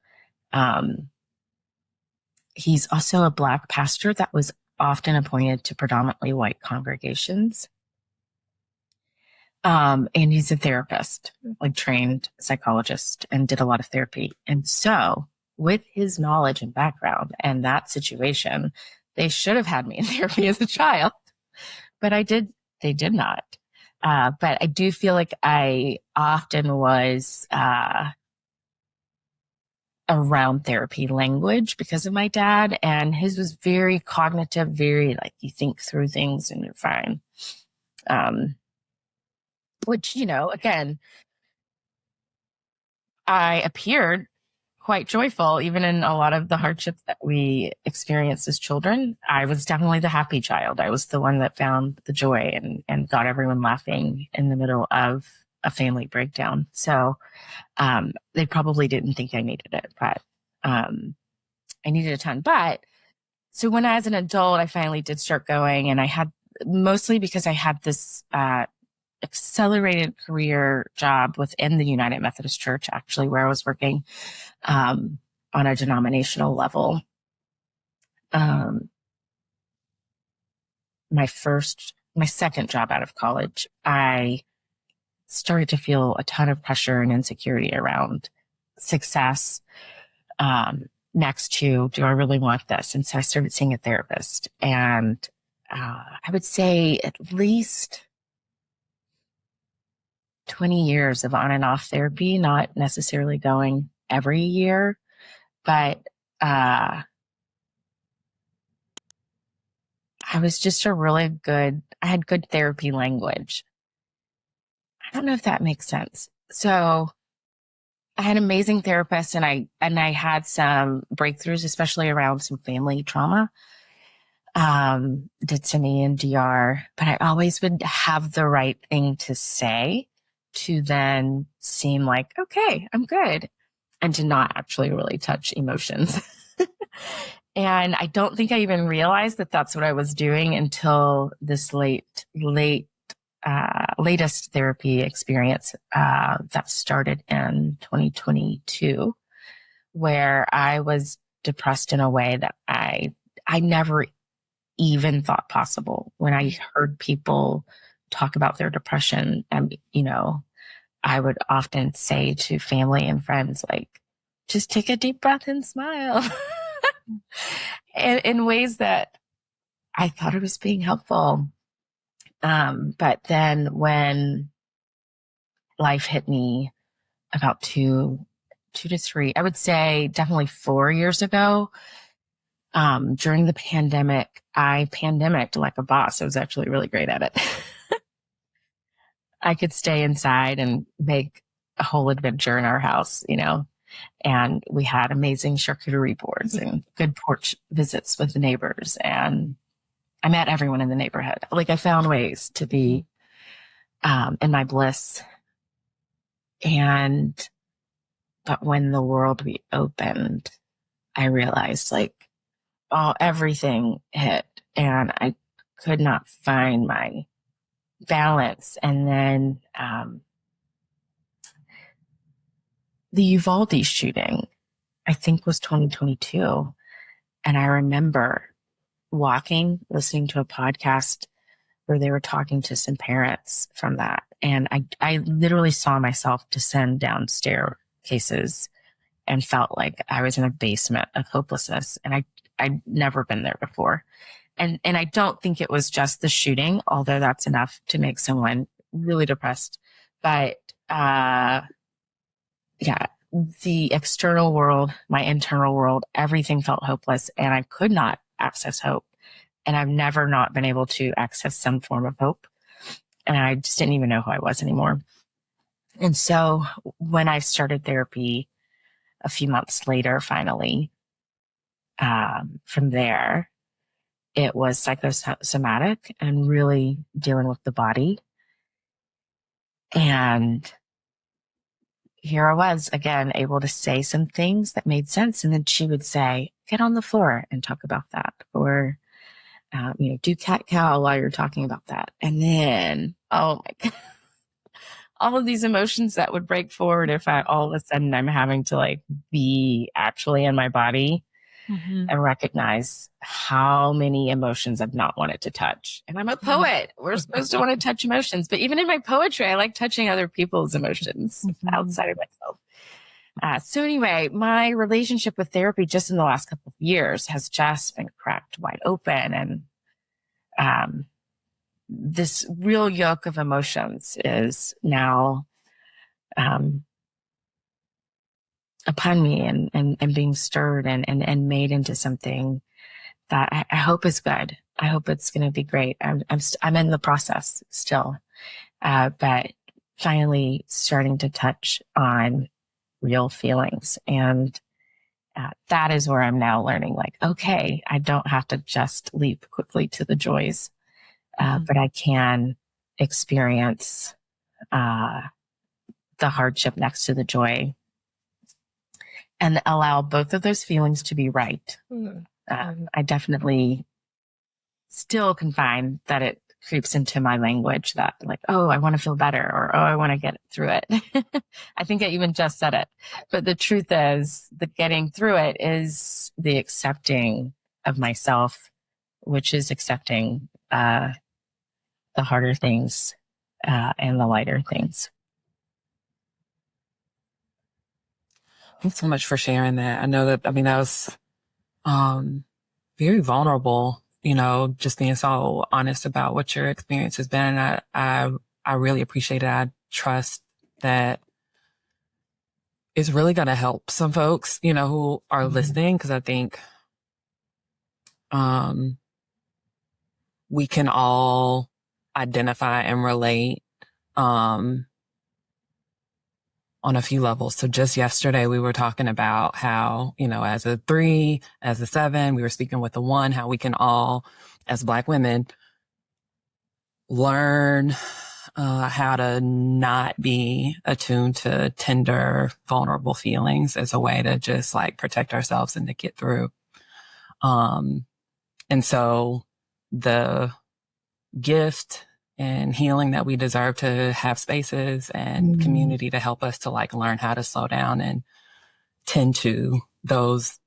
He's also a Black pastor that was often appointed to predominantly white congregations. And he's a therapist, like trained psychologist, and did a lot of therapy. And so with his knowledge and background and that situation, they should have had me in therapy as a child, but they did not. But I do feel like I often was around therapy language because of my dad, and his was very cognitive, very like you think through things and you're fine. Which, again, I appeared quite joyful, even in a lot of the hardships that we experienced as children. I was definitely the happy child. I was the one that found the joy and got everyone laughing in the middle of a family breakdown. So they probably didn't think I needed it, but I needed a ton. But so when I was an adult, I finally did start going, and I had mostly because I had this accelerated career job within the United Methodist Church, actually, where I was working on a denominational level. My second job out of college, I started to feel a ton of pressure and insecurity around success. Next to, do I really want this? And so I started seeing a therapist, and I would say at least 20 years of on and off therapy, not necessarily going every year, but I was just I had good therapy language. I don't know if that makes sense. So I had an amazing therapist, and I had some breakthroughs, especially around some family trauma. Did some EMDR, but I always would have the right thing to say to then seem like, okay, I'm good, and to not actually really touch emotions. And I don't think I even realized that that's what I was doing until this latest therapy experience that started in 2022, where I was depressed in a way that I never even thought possible. When I heard people talk about their depression, and I would often say to family and friends, like, just take a deep breath and smile. in ways that I thought it was being helpful. But then when life hit me about two to three, I would say definitely 4 years ago, during the pandemic, I pandemicked like a boss. I was actually really great at it. I could stay inside and make a whole adventure in our house, and we had amazing charcuterie boards and good porch visits with the neighbors. And I met everyone in the neighborhood. Like, I found ways to be in my bliss. But when the world reopened, I realized everything hit, and I could not find my balance. And then the Uvalde shooting, I think, was 2022. And I remember listening to a podcast where they were talking to some parents from that. And I literally saw myself descend down staircases and felt like I was in a basement of hopelessness. And I'd never been there before. And I don't think it was just the shooting, although that's enough to make someone really depressed. But yeah, the external world, my internal world, everything felt hopeless, and I could not access hope. And I've never not been able to access some form of hope. And I just didn't even know who I was anymore. And so when I started therapy a few months later, finally, from there, it was psychosomatic and really dealing with the body. And here I was again, able to say some things that made sense. And then she would say, get on the floor and talk about that. Or, do cat cow while you're talking about that. And then, oh my God, all of these emotions that would break forward if all of a sudden I'm having to be actually in my body. Mm-hmm. And recognize how many emotions I've not wanted to touch. And I'm a poet. We're supposed to want to touch emotions. But even in my poetry, I like touching other people's emotions outside of myself. So anyway, my relationship with therapy just in the last couple of years has just been cracked wide open. And this real yoke of emotions is now upon me and being stirred and made into something that I hope is good. I hope it's going to be great. I'm in the process still, but finally starting to touch on real feelings. And that is where I'm now learning, like, okay, I don't have to just leap quickly to the joys, but I can experience the hardship next to the joy and allow both of those feelings to be right. I definitely still can find that it creeps into my language that, like, oh, I want to feel better, or, oh, I want to get through it. I think I even just said it. But the truth is, the getting through it is the accepting of myself, which is accepting the harder things and the lighter things. Thanks so much for sharing that. I know that, I mean, that was very vulnerable, you know, just being so honest about what your experience has been. I really appreciate it. I trust that it's really going to help some folks, you know, who are listening, because I think we can all identify and relate on a few levels. So just yesterday we were talking about how, you know, as a 3, as a 7, we were speaking with a 1, how we can all, as Black women, learn how to not be attuned to tender, vulnerable feelings as a way to just like protect ourselves and to get through. And so the gift and healing that we deserve to have spaces and community to help us to like learn how to slow down and tend to those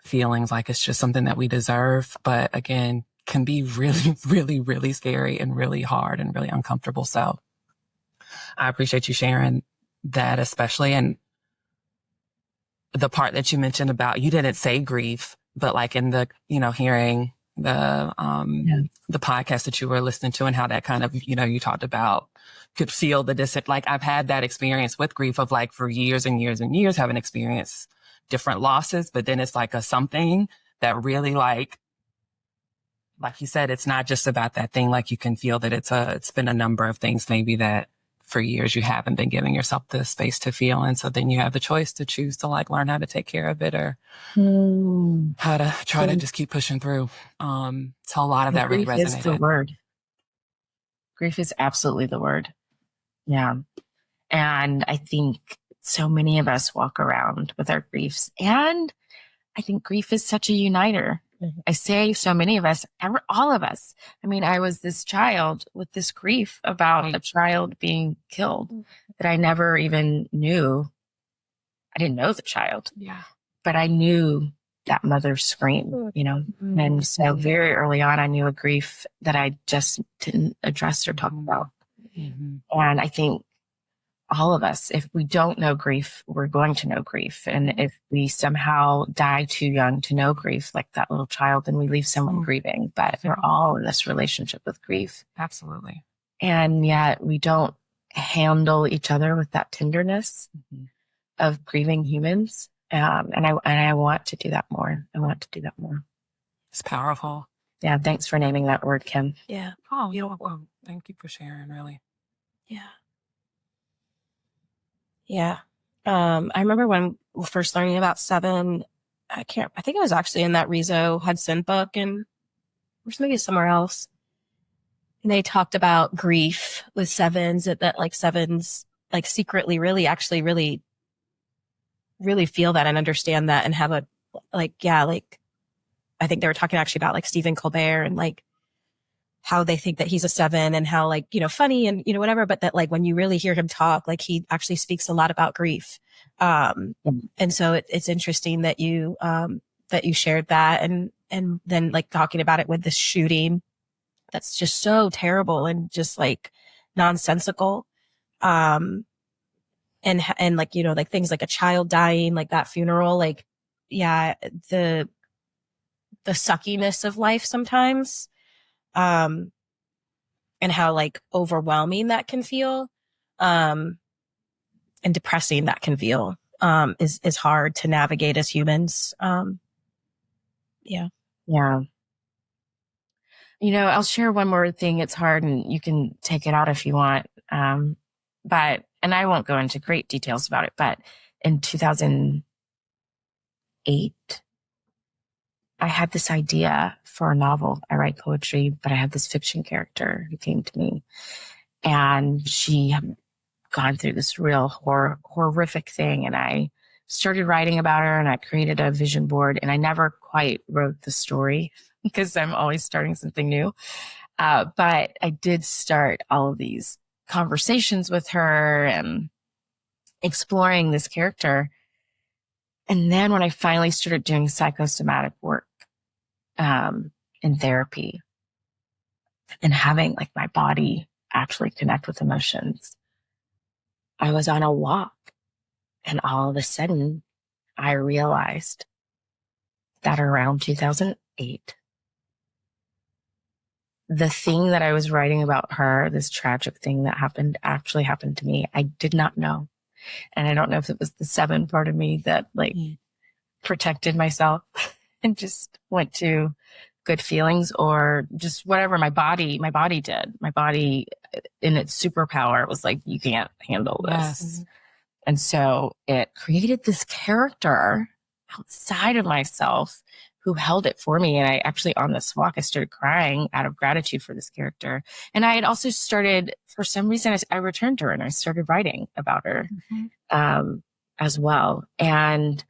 feelings like it's just something that we deserve, but again, can be really, really, really scary and really hard and really uncomfortable. So I appreciate you sharing that, especially. And the part that you mentioned about, you didn't say grief, but like in the, you know, hearing the podcast that you were listening to and how that kind of, you know, you talked about could feel the distance. Like I've had that experience with grief of like for years and years and years having experienced different losses, but then it's like a something that really like you said, it's not just about that thing. Like you can feel that it's been a number of things maybe that for years you haven't been giving yourself the space to feel. And so then you have the choice to choose to like learn how to take care of it or how to try to just keep pushing through. So a lot of that really resonated. Grief is the word. Grief is absolutely the word. Yeah. And I think so many of us walk around with our griefs, and I think grief is such a uniter. I say so many of us, all of us. I mean, I was this child with this grief about a child being killed that I never even knew. I didn't know the child, but I knew that mother's scream, you know? And so very early on, I knew a grief that I just didn't address or talk about. And I think all of us, if we don't know grief, we're going to know grief. And if we somehow die too young to know grief, like that little child, then we leave someone grieving. But we're all in this relationship with grief. Absolutely. And yet we don't handle each other with that tenderness of grieving humans. And I want to do that more. I want to do that more. It's powerful. Yeah. Thanks for naming that word, Kim. Yeah. Oh, you're welcome. Thank you for sharing, really. Yeah. Yeah. I remember when we first learning about 7, I think it was actually in that Rizzo Hudson book, and or maybe somewhere else. And they talked about grief with 7s, that like 7s like secretly really actually really feel that and understand that and have a like, like I think they were talking actually about like Stephen Colbert and like how they think that he's a 7 and how like, you know, funny and, you know, whatever, but that like when you really hear him talk, like he actually speaks a lot about grief. And so it's interesting that you shared that and then like talking about it with this shooting that's just so terrible and just like nonsensical. And like, you know, like things like a child dying, like that funeral, like, yeah, the suckiness of life sometimes. And how like overwhelming that can feel, and depressing that can feel, is hard to navigate as humans. Yeah. You know, I'll share one more thing. It's hard and you can take it out if you want. And I won't go into great details about it, but in 2000, 2008, I had this idea for a novel. I write poetry, but I had this fiction character who came to me, and she had gone through this real horrific thing. And I started writing about her, and I created a vision board, and I never quite wrote the story because I'm always starting something new. But I did start all of these conversations with her and exploring this character. And then when I finally started doing psychosomatic work, in therapy, and having like my body actually connect with emotions, I was on a walk, and all of a sudden I realized that around 2008, the thing that I was writing about her, this tragic thing that happened, actually happened to me. I did not know. And I don't know if it was the 7 part of me that like protected myself and just went to good feelings, or just whatever my body did. My body in its superpower was like, you can't handle this. Yes. And so it created this character outside of myself who held it for me. And I actually, on this walk, I started crying out of gratitude for this character. And I had also started, for some reason, I returned to her and I started writing about her as well. And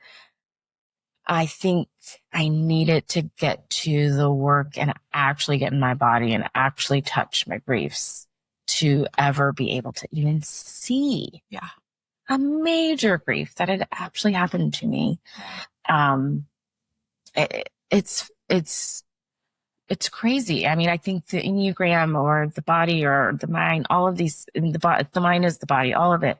I think I needed to get to the work and actually get in my body and actually touch my griefs to ever be able to even see a major grief that had actually happened to me. It's crazy. I mean, I think the Enneagram or the body or the mind, all of these, the mind is the body, all of it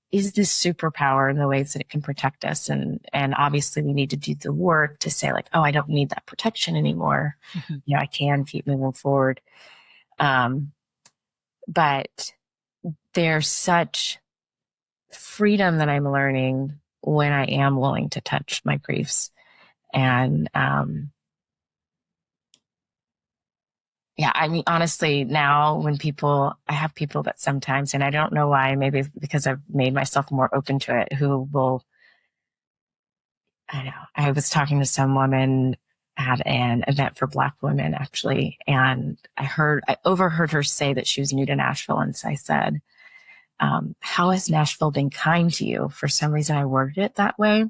is this superpower in the ways that it can protect us. And obviously we need to do the work to say like, oh, I don't need that protection anymore. I can keep moving forward. But there's such freedom that I'm learning when I am willing to touch my griefs. And, I mean, honestly, now when I have people that sometimes, and I don't know why, maybe because I've made myself more open to it, who will, I don't know, I was talking to some woman at an event for Black women, actually, and I overheard her say that she was new to Nashville. And so I said, how has Nashville been kind to you? For some reason, I worded it that way.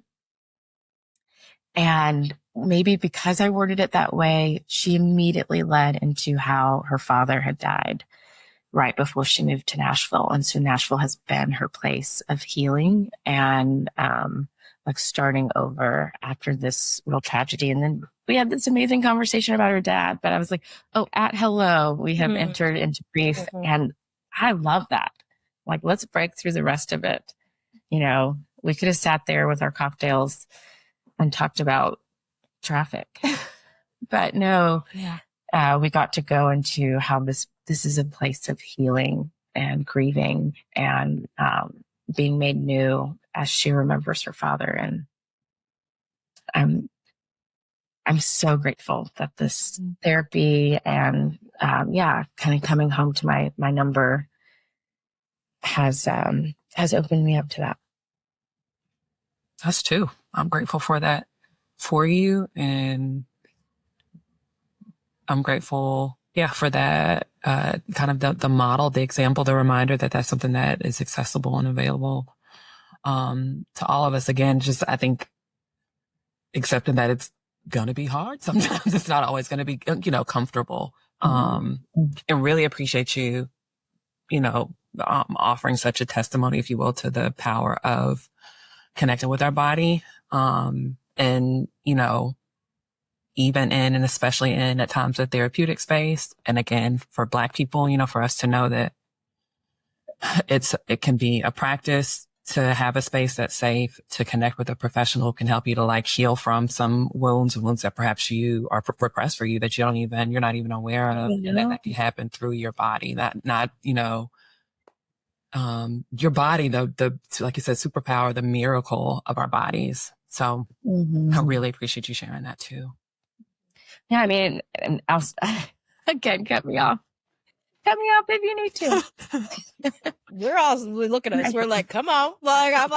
And maybe because I worded it that way, she immediately led into how her father had died right before she moved to Nashville. And so Nashville has been her place of healing and like starting over after this real tragedy. And then we had this amazing conversation about her dad. But I was like, oh, at hello, we have entered into grief. And I love that. Like, let's break through the rest of it. We could have sat there with our cocktails and talked about traffic, but no, we got to go into how this is a place of healing and grieving and being made new as she remembers her father. And I'm so grateful that this therapy and kind of coming home to my number has opened me up to that. Us too. I'm grateful for that for you. And I'm grateful, for that kind of the model, the example, the reminder that that's something that is accessible and available to all of us. Again, just I think accepting that it's going to be hard. Sometimes it's not always going to be, comfortable. And really appreciate you, offering such a testimony, if you will, to the power of connecting with our body. And, even in, and especially in at times the therapeutic space. And again, for Black people, for us to know that it can be a practice to have a space that's safe, to connect with a professional who can help you to like heal from some wounds that perhaps you are repressed for you that you're not even aware of, and that can happen through your body, not your body, the like you said, superpower, the miracle of our bodies. So I really appreciate you sharing that too. Yeah, I mean, and I'll again cut me off. cut me up if you need to. We're all look at us. We're like, come on. Like, I'm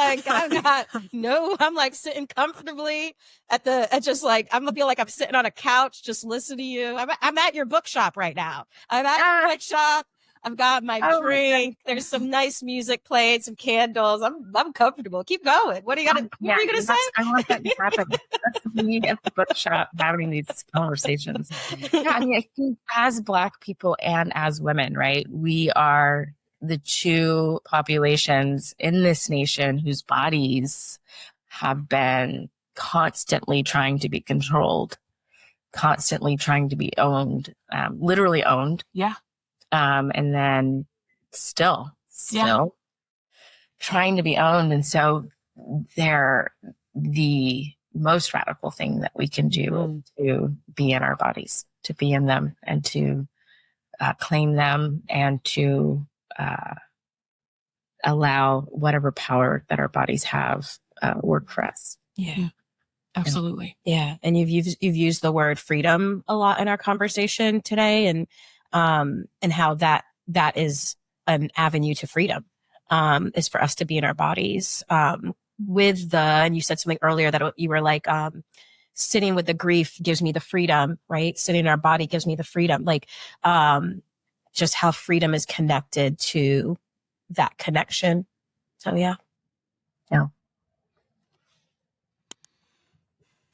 like sitting comfortably just like, I'm gonna feel like I'm sitting on a couch, just listening to you. I'm at your bookshop right now. I'm at your bookshop. I've got my drink. There's some nice music playing, some candles. I'm comfortable. Keep going. What are you gonna say? I want that to happen. That's me at the bookshop having these conversations. Yeah, I mean, I think as Black people and as women, right, we are the two populations in this nation whose bodies have been constantly trying to be controlled, constantly trying to be owned, literally owned. Yeah. And then still trying to be owned. And so they're the most radical thing that we can do to be in our bodies, to be in them, and to claim them, and to allow whatever power that our bodies have work for us. Yeah, absolutely. Yeah. And you've used the word freedom a lot in our conversation today, and how that is an avenue to freedom, is for us to be in our bodies, and you said something earlier that you were like, sitting with the grief gives me the freedom, right? Sitting in our body gives me the freedom. Like, just how freedom is connected to that connection. So yeah.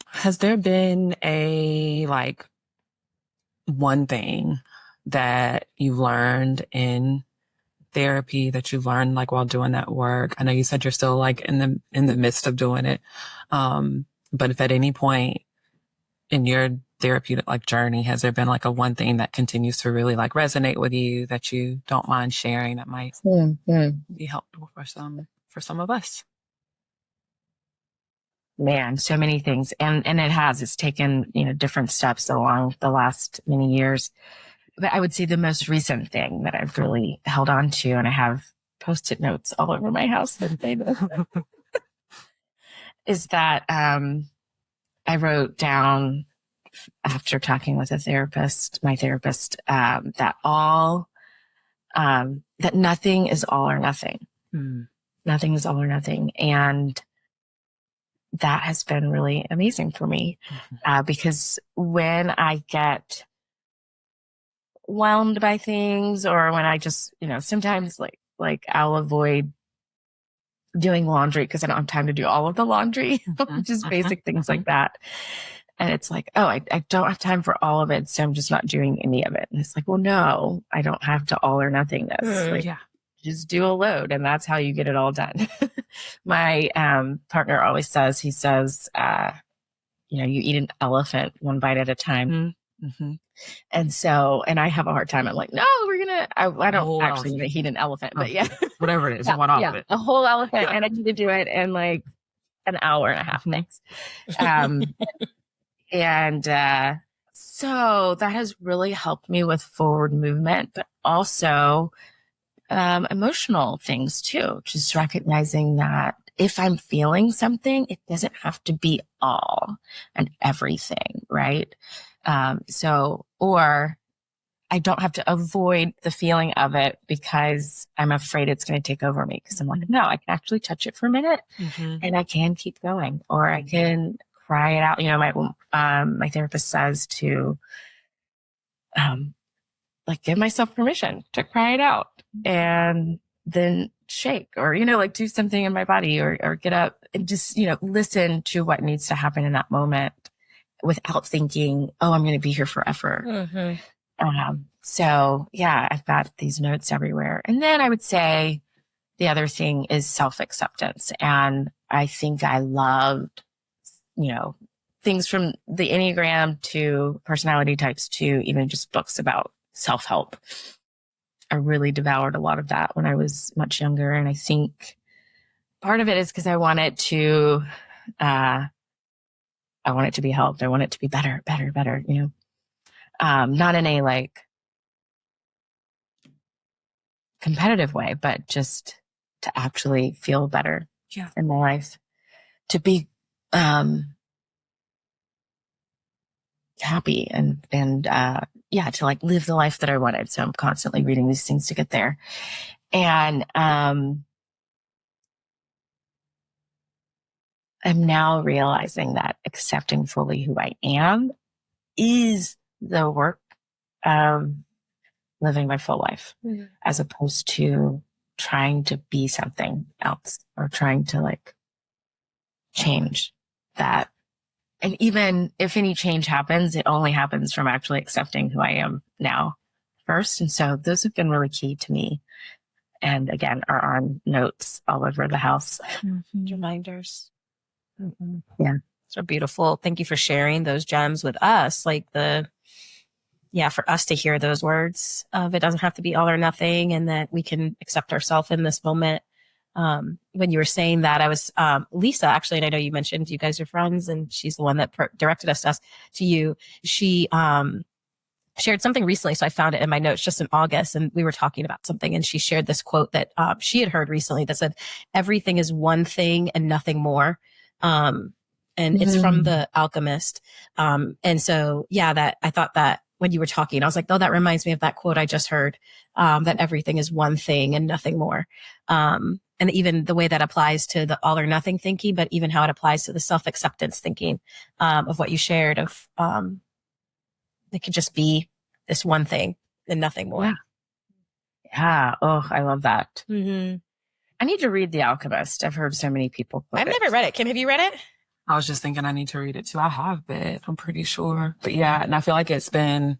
Has there been a one thing that you've learned in therapy, that you've learned while doing that work? I know you said you're still in the midst of doing it. But if at any point in your therapeutic journey, has there been a one thing that continues to really resonate with you that you don't mind sharing, that might be helpful for some of us? Man, so many things. And it's taken, different steps along the last many years. But I would say the most recent thing that I've really held on to, and I have Post-it notes all over my house that say this, is that I wrote down, after talking with my therapist, that nothing is all or nothing. Nothing is all or nothing. And that has been really amazing for me, because when I get whelmed by things, or when I just, sometimes I'll avoid doing laundry because I don't have time to do all of the laundry, just basic things like that. And it's I don't have time for all of it, so I'm just not doing any of it. And it's well, no, I don't have to all or nothing this. Just do a load, and that's how you get it all done. My partner always says, he says, you eat an elephant one bite at a time. Mm-hmm. And so, and I have a hard time. I'm no, I don't actually want to eat an elephant, but whatever it is, one off of it. A whole elephant, and I need to do it in an hour and a half next. And so that has really helped me with forward movement, but also emotional things too. Just recognizing that if I'm feeling something, it doesn't have to be all and everything, right? Or I don't have to avoid the feeling of it because I'm afraid it's going to take over me. Because I'm no, I can actually touch it for a minute, and I can keep going, or I can cry it out. My therapist says to, give myself permission to cry it out, and then shake, or, do something in my body, or get up and just, listen to what needs to happen in that moment without thinking, oh, I'm going to be here forever. So yeah, I've got these notes everywhere. And then I would say the other thing is self-acceptance. And I think I loved, things from the Enneagram to personality types to even just books about self-help. I really devoured a lot of that when I was much younger. And I think part of it is because I want it to be helped. I want it to be better, not in a competitive way, but just to actually feel better in my life, to be happy and to like live the life that I wanted. So I'm constantly reading these things to get there. And, I'm now realizing that accepting fully who I am is the work of living my full life, as opposed to trying to be something else or trying to like change that. And even if any change happens, it only happens from actually accepting who I am now first. And so those have been really key to me. And again, are on notes all over the house. Reminders. Yeah. So beautiful. Thank you for sharing those gems with us. Like for us to hear those words of it doesn't have to be all or nothing, and that we can accept ourselves in this moment. When you were saying that, I was, Lisa, actually, and I know you mentioned you guys are friends, and she's the one that directed us to you. She, shared something recently. So I found it in my notes just in August, and we were talking about something, and she shared this quote that, she had heard recently that said, everything is one thing and nothing more. And it's from The Alchemist. And so, that I thought that when you were talking, I was like, oh, that reminds me of that quote I just heard, that everything is one thing and nothing more. And even the way that applies to the all or nothing thinking, but even how it applies to the self-acceptance thinking, of what you shared of, it could just be this one thing and nothing more. Yeah. Oh, I love that. Mm-hmm. I need to read The Alchemist. I've heard so many people quote I've never read it. Kim, have you read it? I was just thinking I need to read it too. I have it, I'm pretty sure. But yeah, and I feel like it's been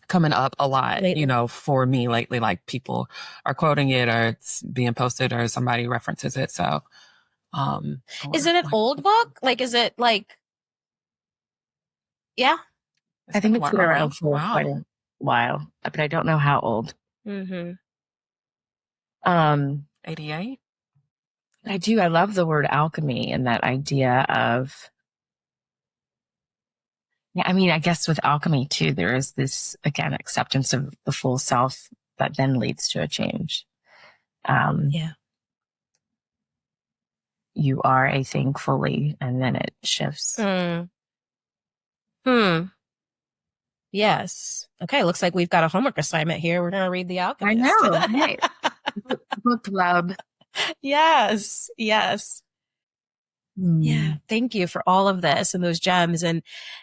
coming up a lot, lately. For me lately, like people are quoting it or it's being posted or somebody references it. So, is it an old book? Like, is it like, yeah? I think it's been around for quite a while, but I don't know how old. 88? I love the word alchemy and that idea of, I guess with alchemy too, there is this, again, acceptance of the full self that then leads to a change. You are a thing fully, and then it shifts. Yes. Okay. Looks like we've got a homework assignment here. We're going to read The Alchemist. I know. Hey. Book club. Yes. Yeah. Thank you for all of this and those gems. And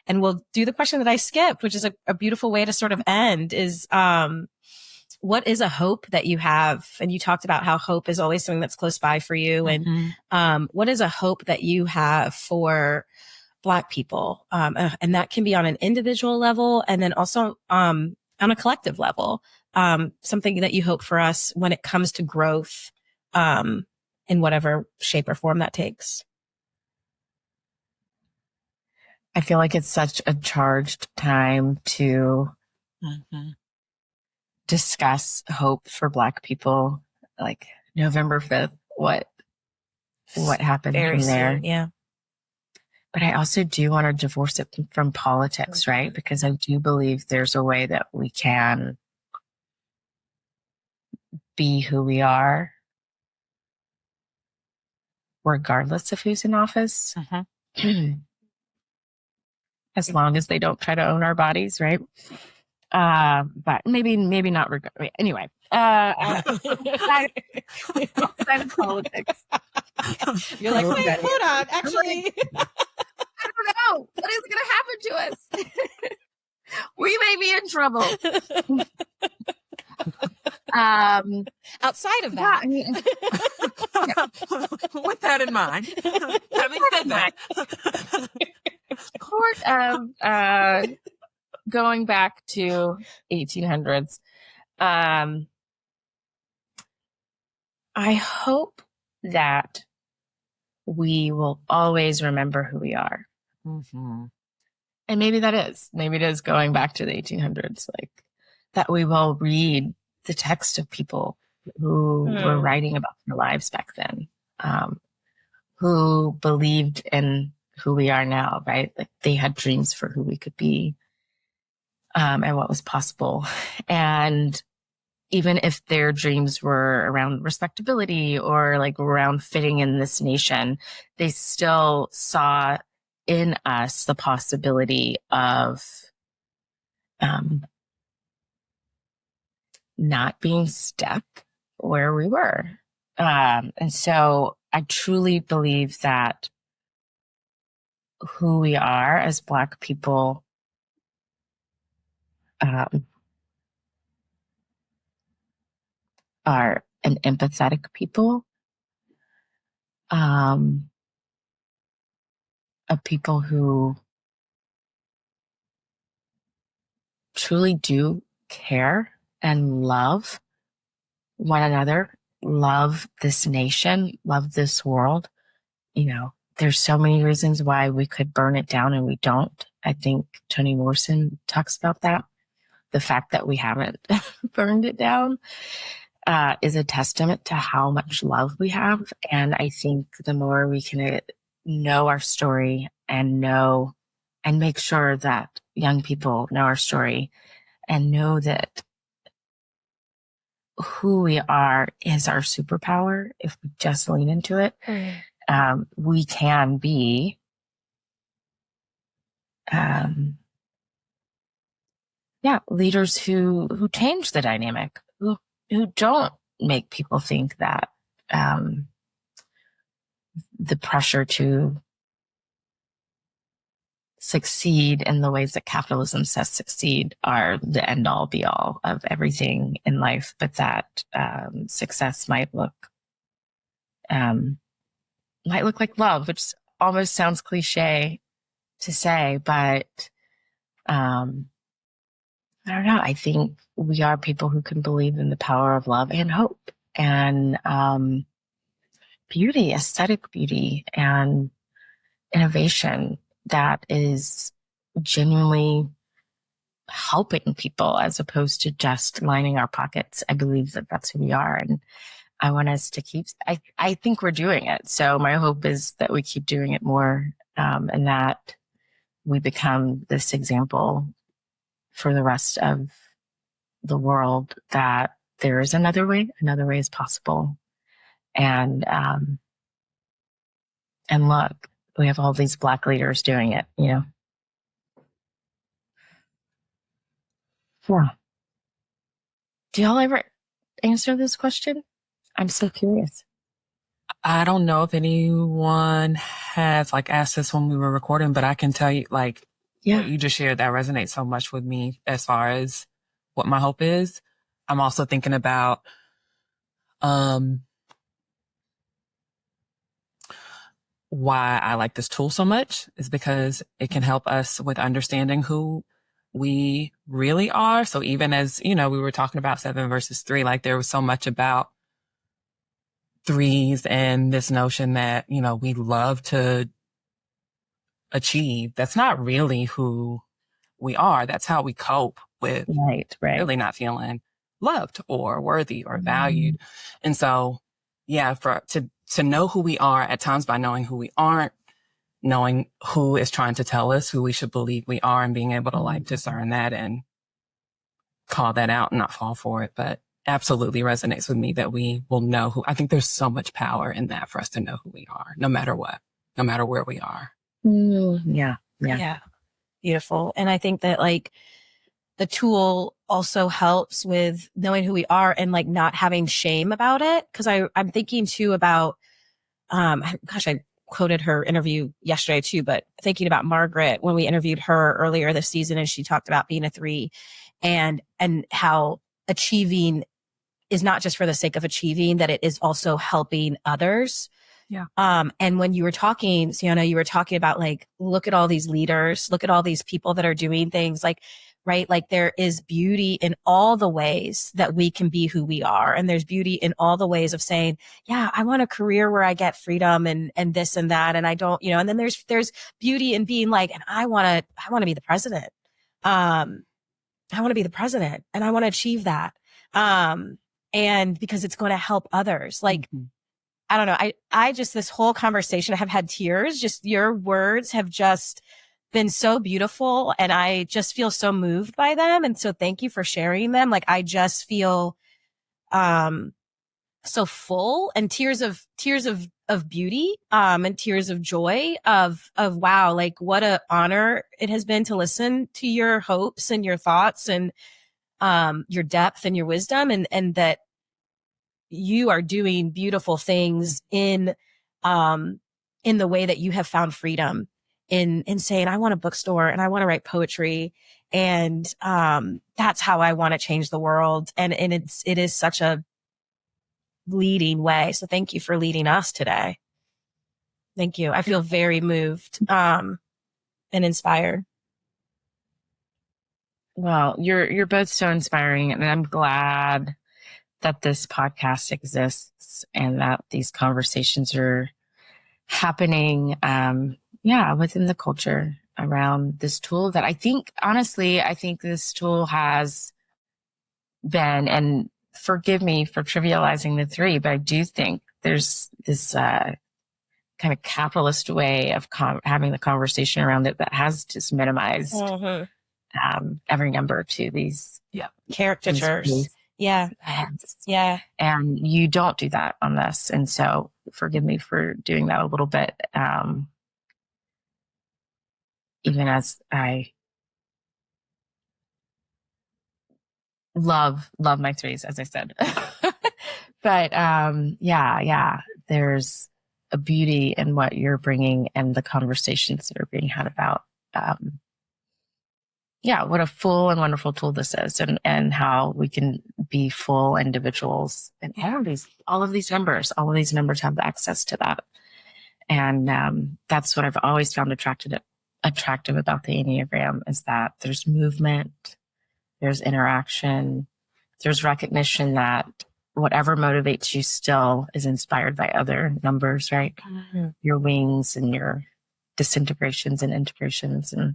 we'll do the question that I skipped, which is a beautiful way to sort of end is, what is a hope that you have? And you talked about how hope is always something that's close by for you. And, what is a hope that you have for Black people? And that can be on an individual level and then also, on a collective level, something that you hope for us when it comes to growth, in whatever shape or form that takes. I feel like it's such a charged time to discuss hope for Black people. Like November 5th, what happened from there? Soon, yeah. But I also do want to divorce it from politics, right? Because I do believe there's a way that we can be who we are, regardless of who's in office. As long as they don't try to own our bodies, right? But maybe not. Anyway, outside of politics. You're like, wait, hold on. Actually, I don't know. What is going to happen to us? We may be in trouble. Outside of that. With that in mind, having said that, Court of going back to 1800s. I hope that we will always remember who we are. And maybe it is going back to the 1800s, like that we will read the text of people who were writing about their lives back then, who believed in who we are now, right? Like they had dreams for who we could be, and what was possible. And even if their dreams were around respectability or like around fitting in this nation, they still saw in us the possibility of not being stuck where we were. And so I truly believe that who we are as Black people are an empathetic people, a people who truly do care and love one another, love this nation, love this world. You know, there's so many reasons why we could burn it down and we don't. I think Toni Morrison talks about that. The fact that we haven't burned it down is a testament to how much love we have. And I think the more we can know our story and make sure that young people know our story and know that who we are is our superpower, if we just lean into it, we can be leaders who change the dynamic, who don't make people think that the pressure to succeed in the ways that capitalism says succeed are the end all be all of everything in life, but that success might look like love, which almost sounds cliche to say, but I don't know. I think we are people who can believe in the power of love and hope and beauty, aesthetic beauty, and innovation that is genuinely helping people as opposed to just lining our pockets. I believe that that's who we are. And I want us to keep, I think we're doing it. So my hope is that we keep doing it more, and that we become this example for the rest of the world that there is another way is possible. And look, we have all these Black leaders doing it, you know? Yeah. Do y'all ever answer this question? I'm so curious. I don't know if anyone has asked this when we were recording, but I can tell you what you just shared that resonates so much with me as far as what my hope is. I'm also thinking about why I like this tool so much is because it can help us with understanding who we really are. So even as, we were talking about 7 versus 3, there was so much about threes and this notion that, we love to achieve. That's not really who we are. That's how we cope with really not feeling loved or worthy or valued. And so, to know who we are at times by knowing who we aren't, knowing who is trying to tell us who we should believe we are, and being able to discern that and call that out and not fall for it. But absolutely resonates with me that we will know who. I think there's so much power in that for us to know who we are, no matter what, no matter where we are. Yeah. Beautiful. And I think that the tool also helps with knowing who we are and not having shame about it. Cause I'm thinking too about, I quoted her interview yesterday too, but thinking about Margaret when we interviewed her earlier this season, and she talked about being a 3 and how achieving is not just for the sake of achieving, that it is also helping others. Yeah. And when you were talking, Ciona, you were talking about look at all these leaders, look at all these people that are doing things there is beauty in all the ways that we can be who we are. And there's beauty in all the ways of saying, yeah, I want a career where I get freedom and this and that. And I don't, and then there's beauty in being and I want to be the president. I want to be the president and I want to achieve that. And because it's going to help others. I don't know. I just, this whole conversation, I have had tears. Just your words have just been so beautiful. And I just feel so moved by them. And so thank you for sharing them. I just feel, so full, and tears of beauty, and tears of joy of wow. What a honor it has been to listen to your hopes and your thoughts. And, your depth and your wisdom, and that you are doing beautiful things in the way that you have found freedom in saying, I want a bookstore and I want to write poetry. And that's how I want to change the world. And it is such a leading way. So thank you for leading us today. Thank you. I feel very moved and inspired. Well, you're both so inspiring, and I'm glad that this podcast exists and that these conversations are happening, within the culture around this tool that I think this tool has been, and forgive me for trivializing the three, but I do think there's this kind of capitalist way of having the conversation around it that has just minimized every number to these caricatures. Yeah. And you don't do that on this. And so forgive me for doing that a little bit. Even as I love my threes, as I said. But there's a beauty in what you're bringing and the conversations that are being had about what a full and wonderful tool this is, and how we can be full individuals. And all of these numbers have access to that. And that's what I've always found attractive about the Enneagram, is that there's movement, there's interaction, there's recognition that whatever motivates you still is inspired by other numbers, right? Mm-hmm. Your wings and your disintegrations and integrations, and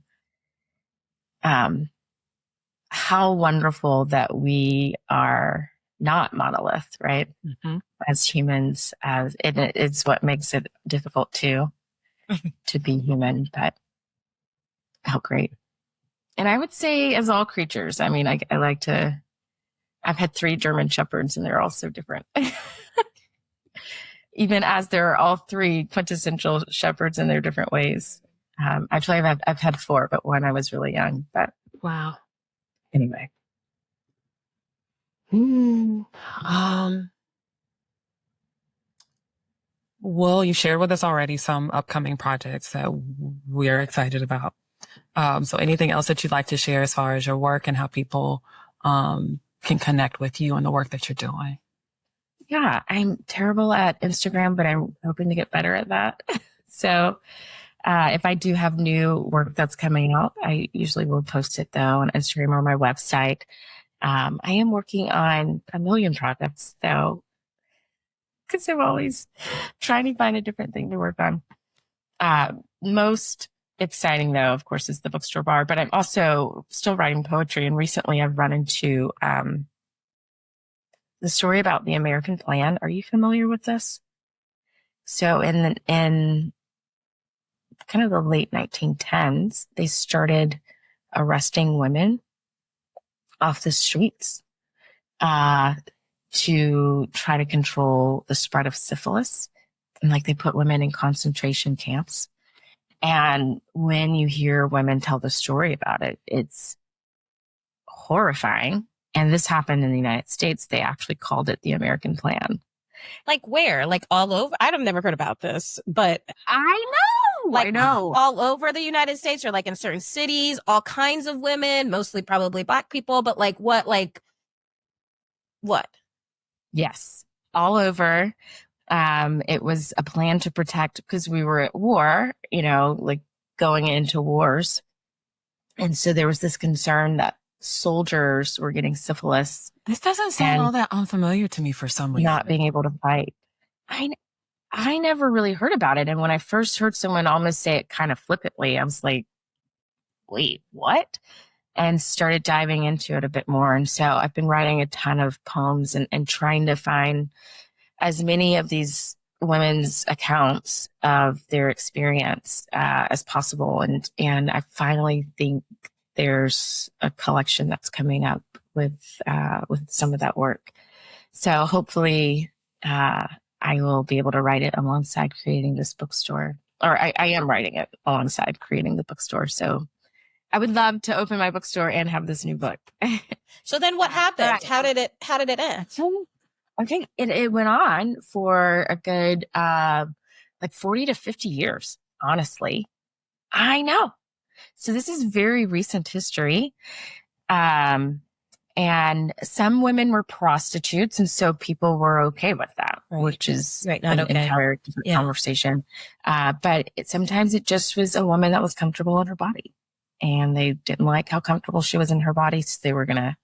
how wonderful that we are not monolith, right? Mm-hmm. As humans, it's what makes it difficult to be human, but how great. And I would say, as all creatures, I mean, I've had 3 German Shepherds, and they're all so different. Even as they're all 3 quintessential shepherds in their different ways. Actually, I've had 4, but one I was really young. But wow. Anyway. Well, you shared with us already some upcoming projects that we're excited about. So anything else that you'd like to share as far as your work and how people can connect with you and the work that you're doing? Yeah, I'm terrible at Instagram, but I'm hoping to get better at that. So if I do have new work that's coming out, I usually will post it, though, on Instagram or my website. I am working on a million projects, though, because I'm always trying to find a different thing to work on. Most exciting, though, of course, is the bookstore bar, but I'm also still writing poetry. And recently I've run into the story about the American Plan. Are you familiar with this? So in kind of the late 1910s, they started arresting women off the streets to try to control the spread of syphilis. And they put women in concentration camps. And when you hear women tell the story about it, it's horrifying. And this happened in the United States. They actually called it the American Plan. Where? All over? I've never heard about this, but I know. All over the United States, or in certain cities, all kinds of women, mostly probably Black people, but what? Yes, all over. It was a plan to protect, because we were at war, going into wars. And so there was this concern that soldiers were getting syphilis. This doesn't sound all that unfamiliar to me for some reason. Not being able to fight. I never really heard about it. And when I first heard someone almost say it kind of flippantly, I was like, wait, what? And started diving into it a bit more. And so I've been writing a ton of poems and trying to find as many of these women's accounts of their experience as possible. And I finally think there's a collection that's coming up with some of that work. So hopefully I will be able to write it alongside creating this bookstore, or I am writing it alongside creating the bookstore. So I would love to open my bookstore and have this new book. So then what happened? How did it end? I think it went on for a good, like 40 to 50 years, honestly. I know. So this is very recent history. And some women were prostitutes, and so people were okay with that, which is not an okay. entire different conversation. But sometimes it just was a woman that was comfortable in her body, and they didn't like how comfortable she was in her body, so they were going to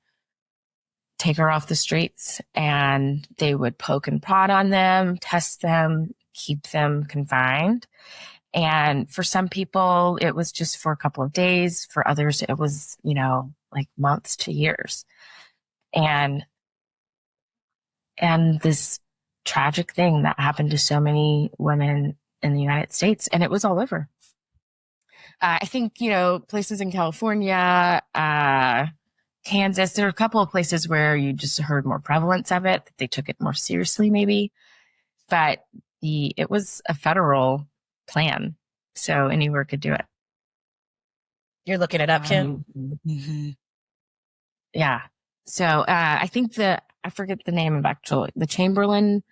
take her off the streets, and they would poke and prod on them, test them, keep them confined. And for some people, it was just for a couple of days. For others, it was, like months to years. And this tragic thing that happened to so many women in the United States, and it was all over. I think, places in California, Kansas, there are a couple of places where you just heard more prevalence of it. They took it more seriously, maybe. But it was a federal plan, so anywhere could do it. You're looking it up, Kim? Yeah. So I think I forget the name of the Chamberlain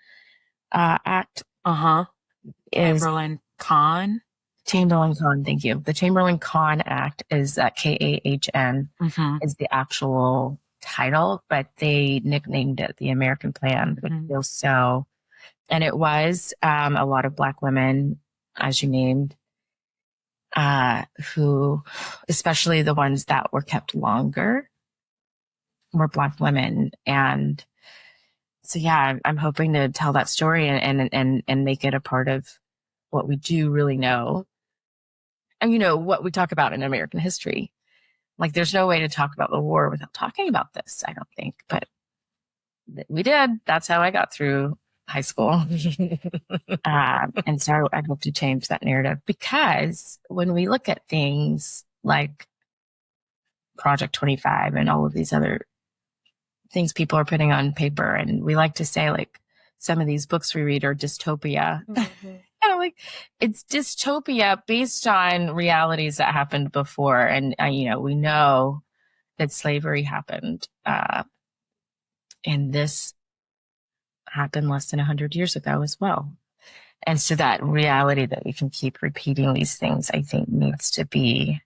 Act. Chamberlain Kahn. Chamberlain Kahn, thank you. The Chamberlain Kahn Act is KAHN is the actual title, but they nicknamed it the American Plan, which feels so. And it was a lot of Black women, as you named, who, especially the ones that were kept longer, were Black women. And so, yeah, I'm hoping to tell that story and make it a part of what we do really know. And, what we talk about in American history. Like, there's no way to talk about the war without talking about this, I don't think. But we did. That's how I got through high school. And so I hope to change that narrative, because when we look at things like Project 25 and all of these other things people are putting on paper, and we like to say, like, some of these books we read are dystopia. It's dystopia based on realities that happened before. And, we know that slavery happened. And this happened less than 100 years ago as well. And so that reality that we can keep repeating these things, I think, needs to be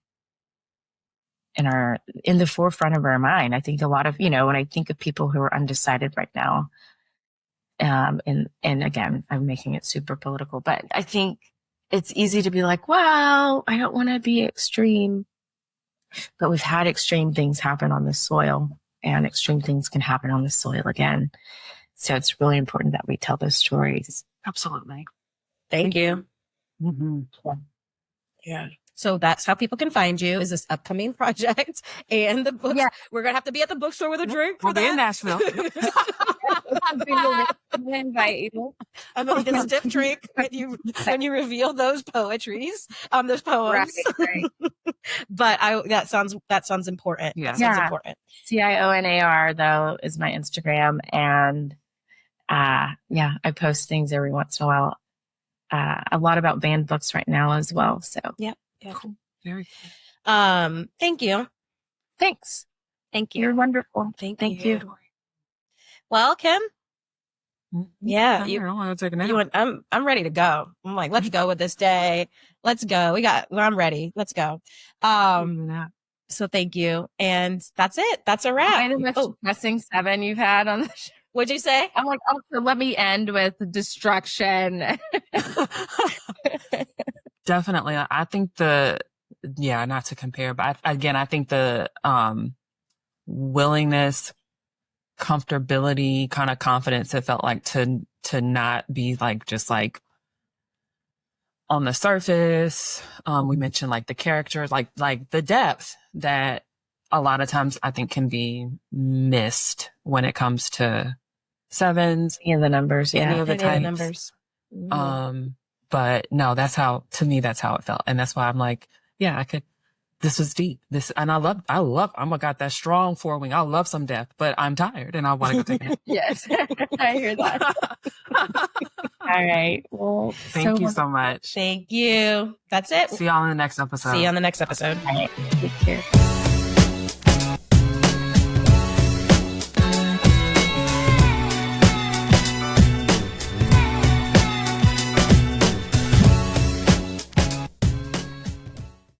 in the forefront of our mind. I think a lot of, when I think of people who are undecided right now, and again, I'm making it super political, but I think it's easy to be like, well, I don't want to be extreme, but we've had extreme things happen on this soil, and extreme things can happen on this soil again. So it's really important that we tell those stories. Absolutely. Thank you. Yeah. So that's how people can find you, is this upcoming project and the books. Yeah. We're going to have to be at the bookstore with a drink for We'll be in Nashville. I invite you. I'm going to get a stiff drink when you reveal those poetries, those poems. Right. But that sounds important. Yeah. That sounds important. CIONAR, though, is my Instagram. And I post things every once in a while. A lot about banned books right now as well. So yeah. Cool. Very cool. Thank you. Thanks. Thank you. You're wonderful. Thank you. Well, Kim. Yeah, I don't want to take a nap. I'm ready to go. I'm like, let's go with this day. Let's go. I'm ready. Let's go. So thank you. And that's it. That's a wrap. Kind of much pressing 7 you've had on the show. What'd you say? I'm like, also let me end with destruction. Definitely. I think not to compare, but I think the willingness, comfortability, kind of confidence, it felt like to not be like just like on the surface. We mentioned like the characters, like the depth that a lot of times I think can be missed when it comes to sevens. Any of the numbers, any of the types. Numbers. But no, to me, that's how it felt. And that's why I'm like, yeah, this was deep. And I got that strong forewing. I love some depth, but I'm tired and I want to go take a nap. Yes, I hear that. All right. Well, Thank you so much. Thank you. That's it. See y'all in the next episode. See you on the next episode. All right. Take care.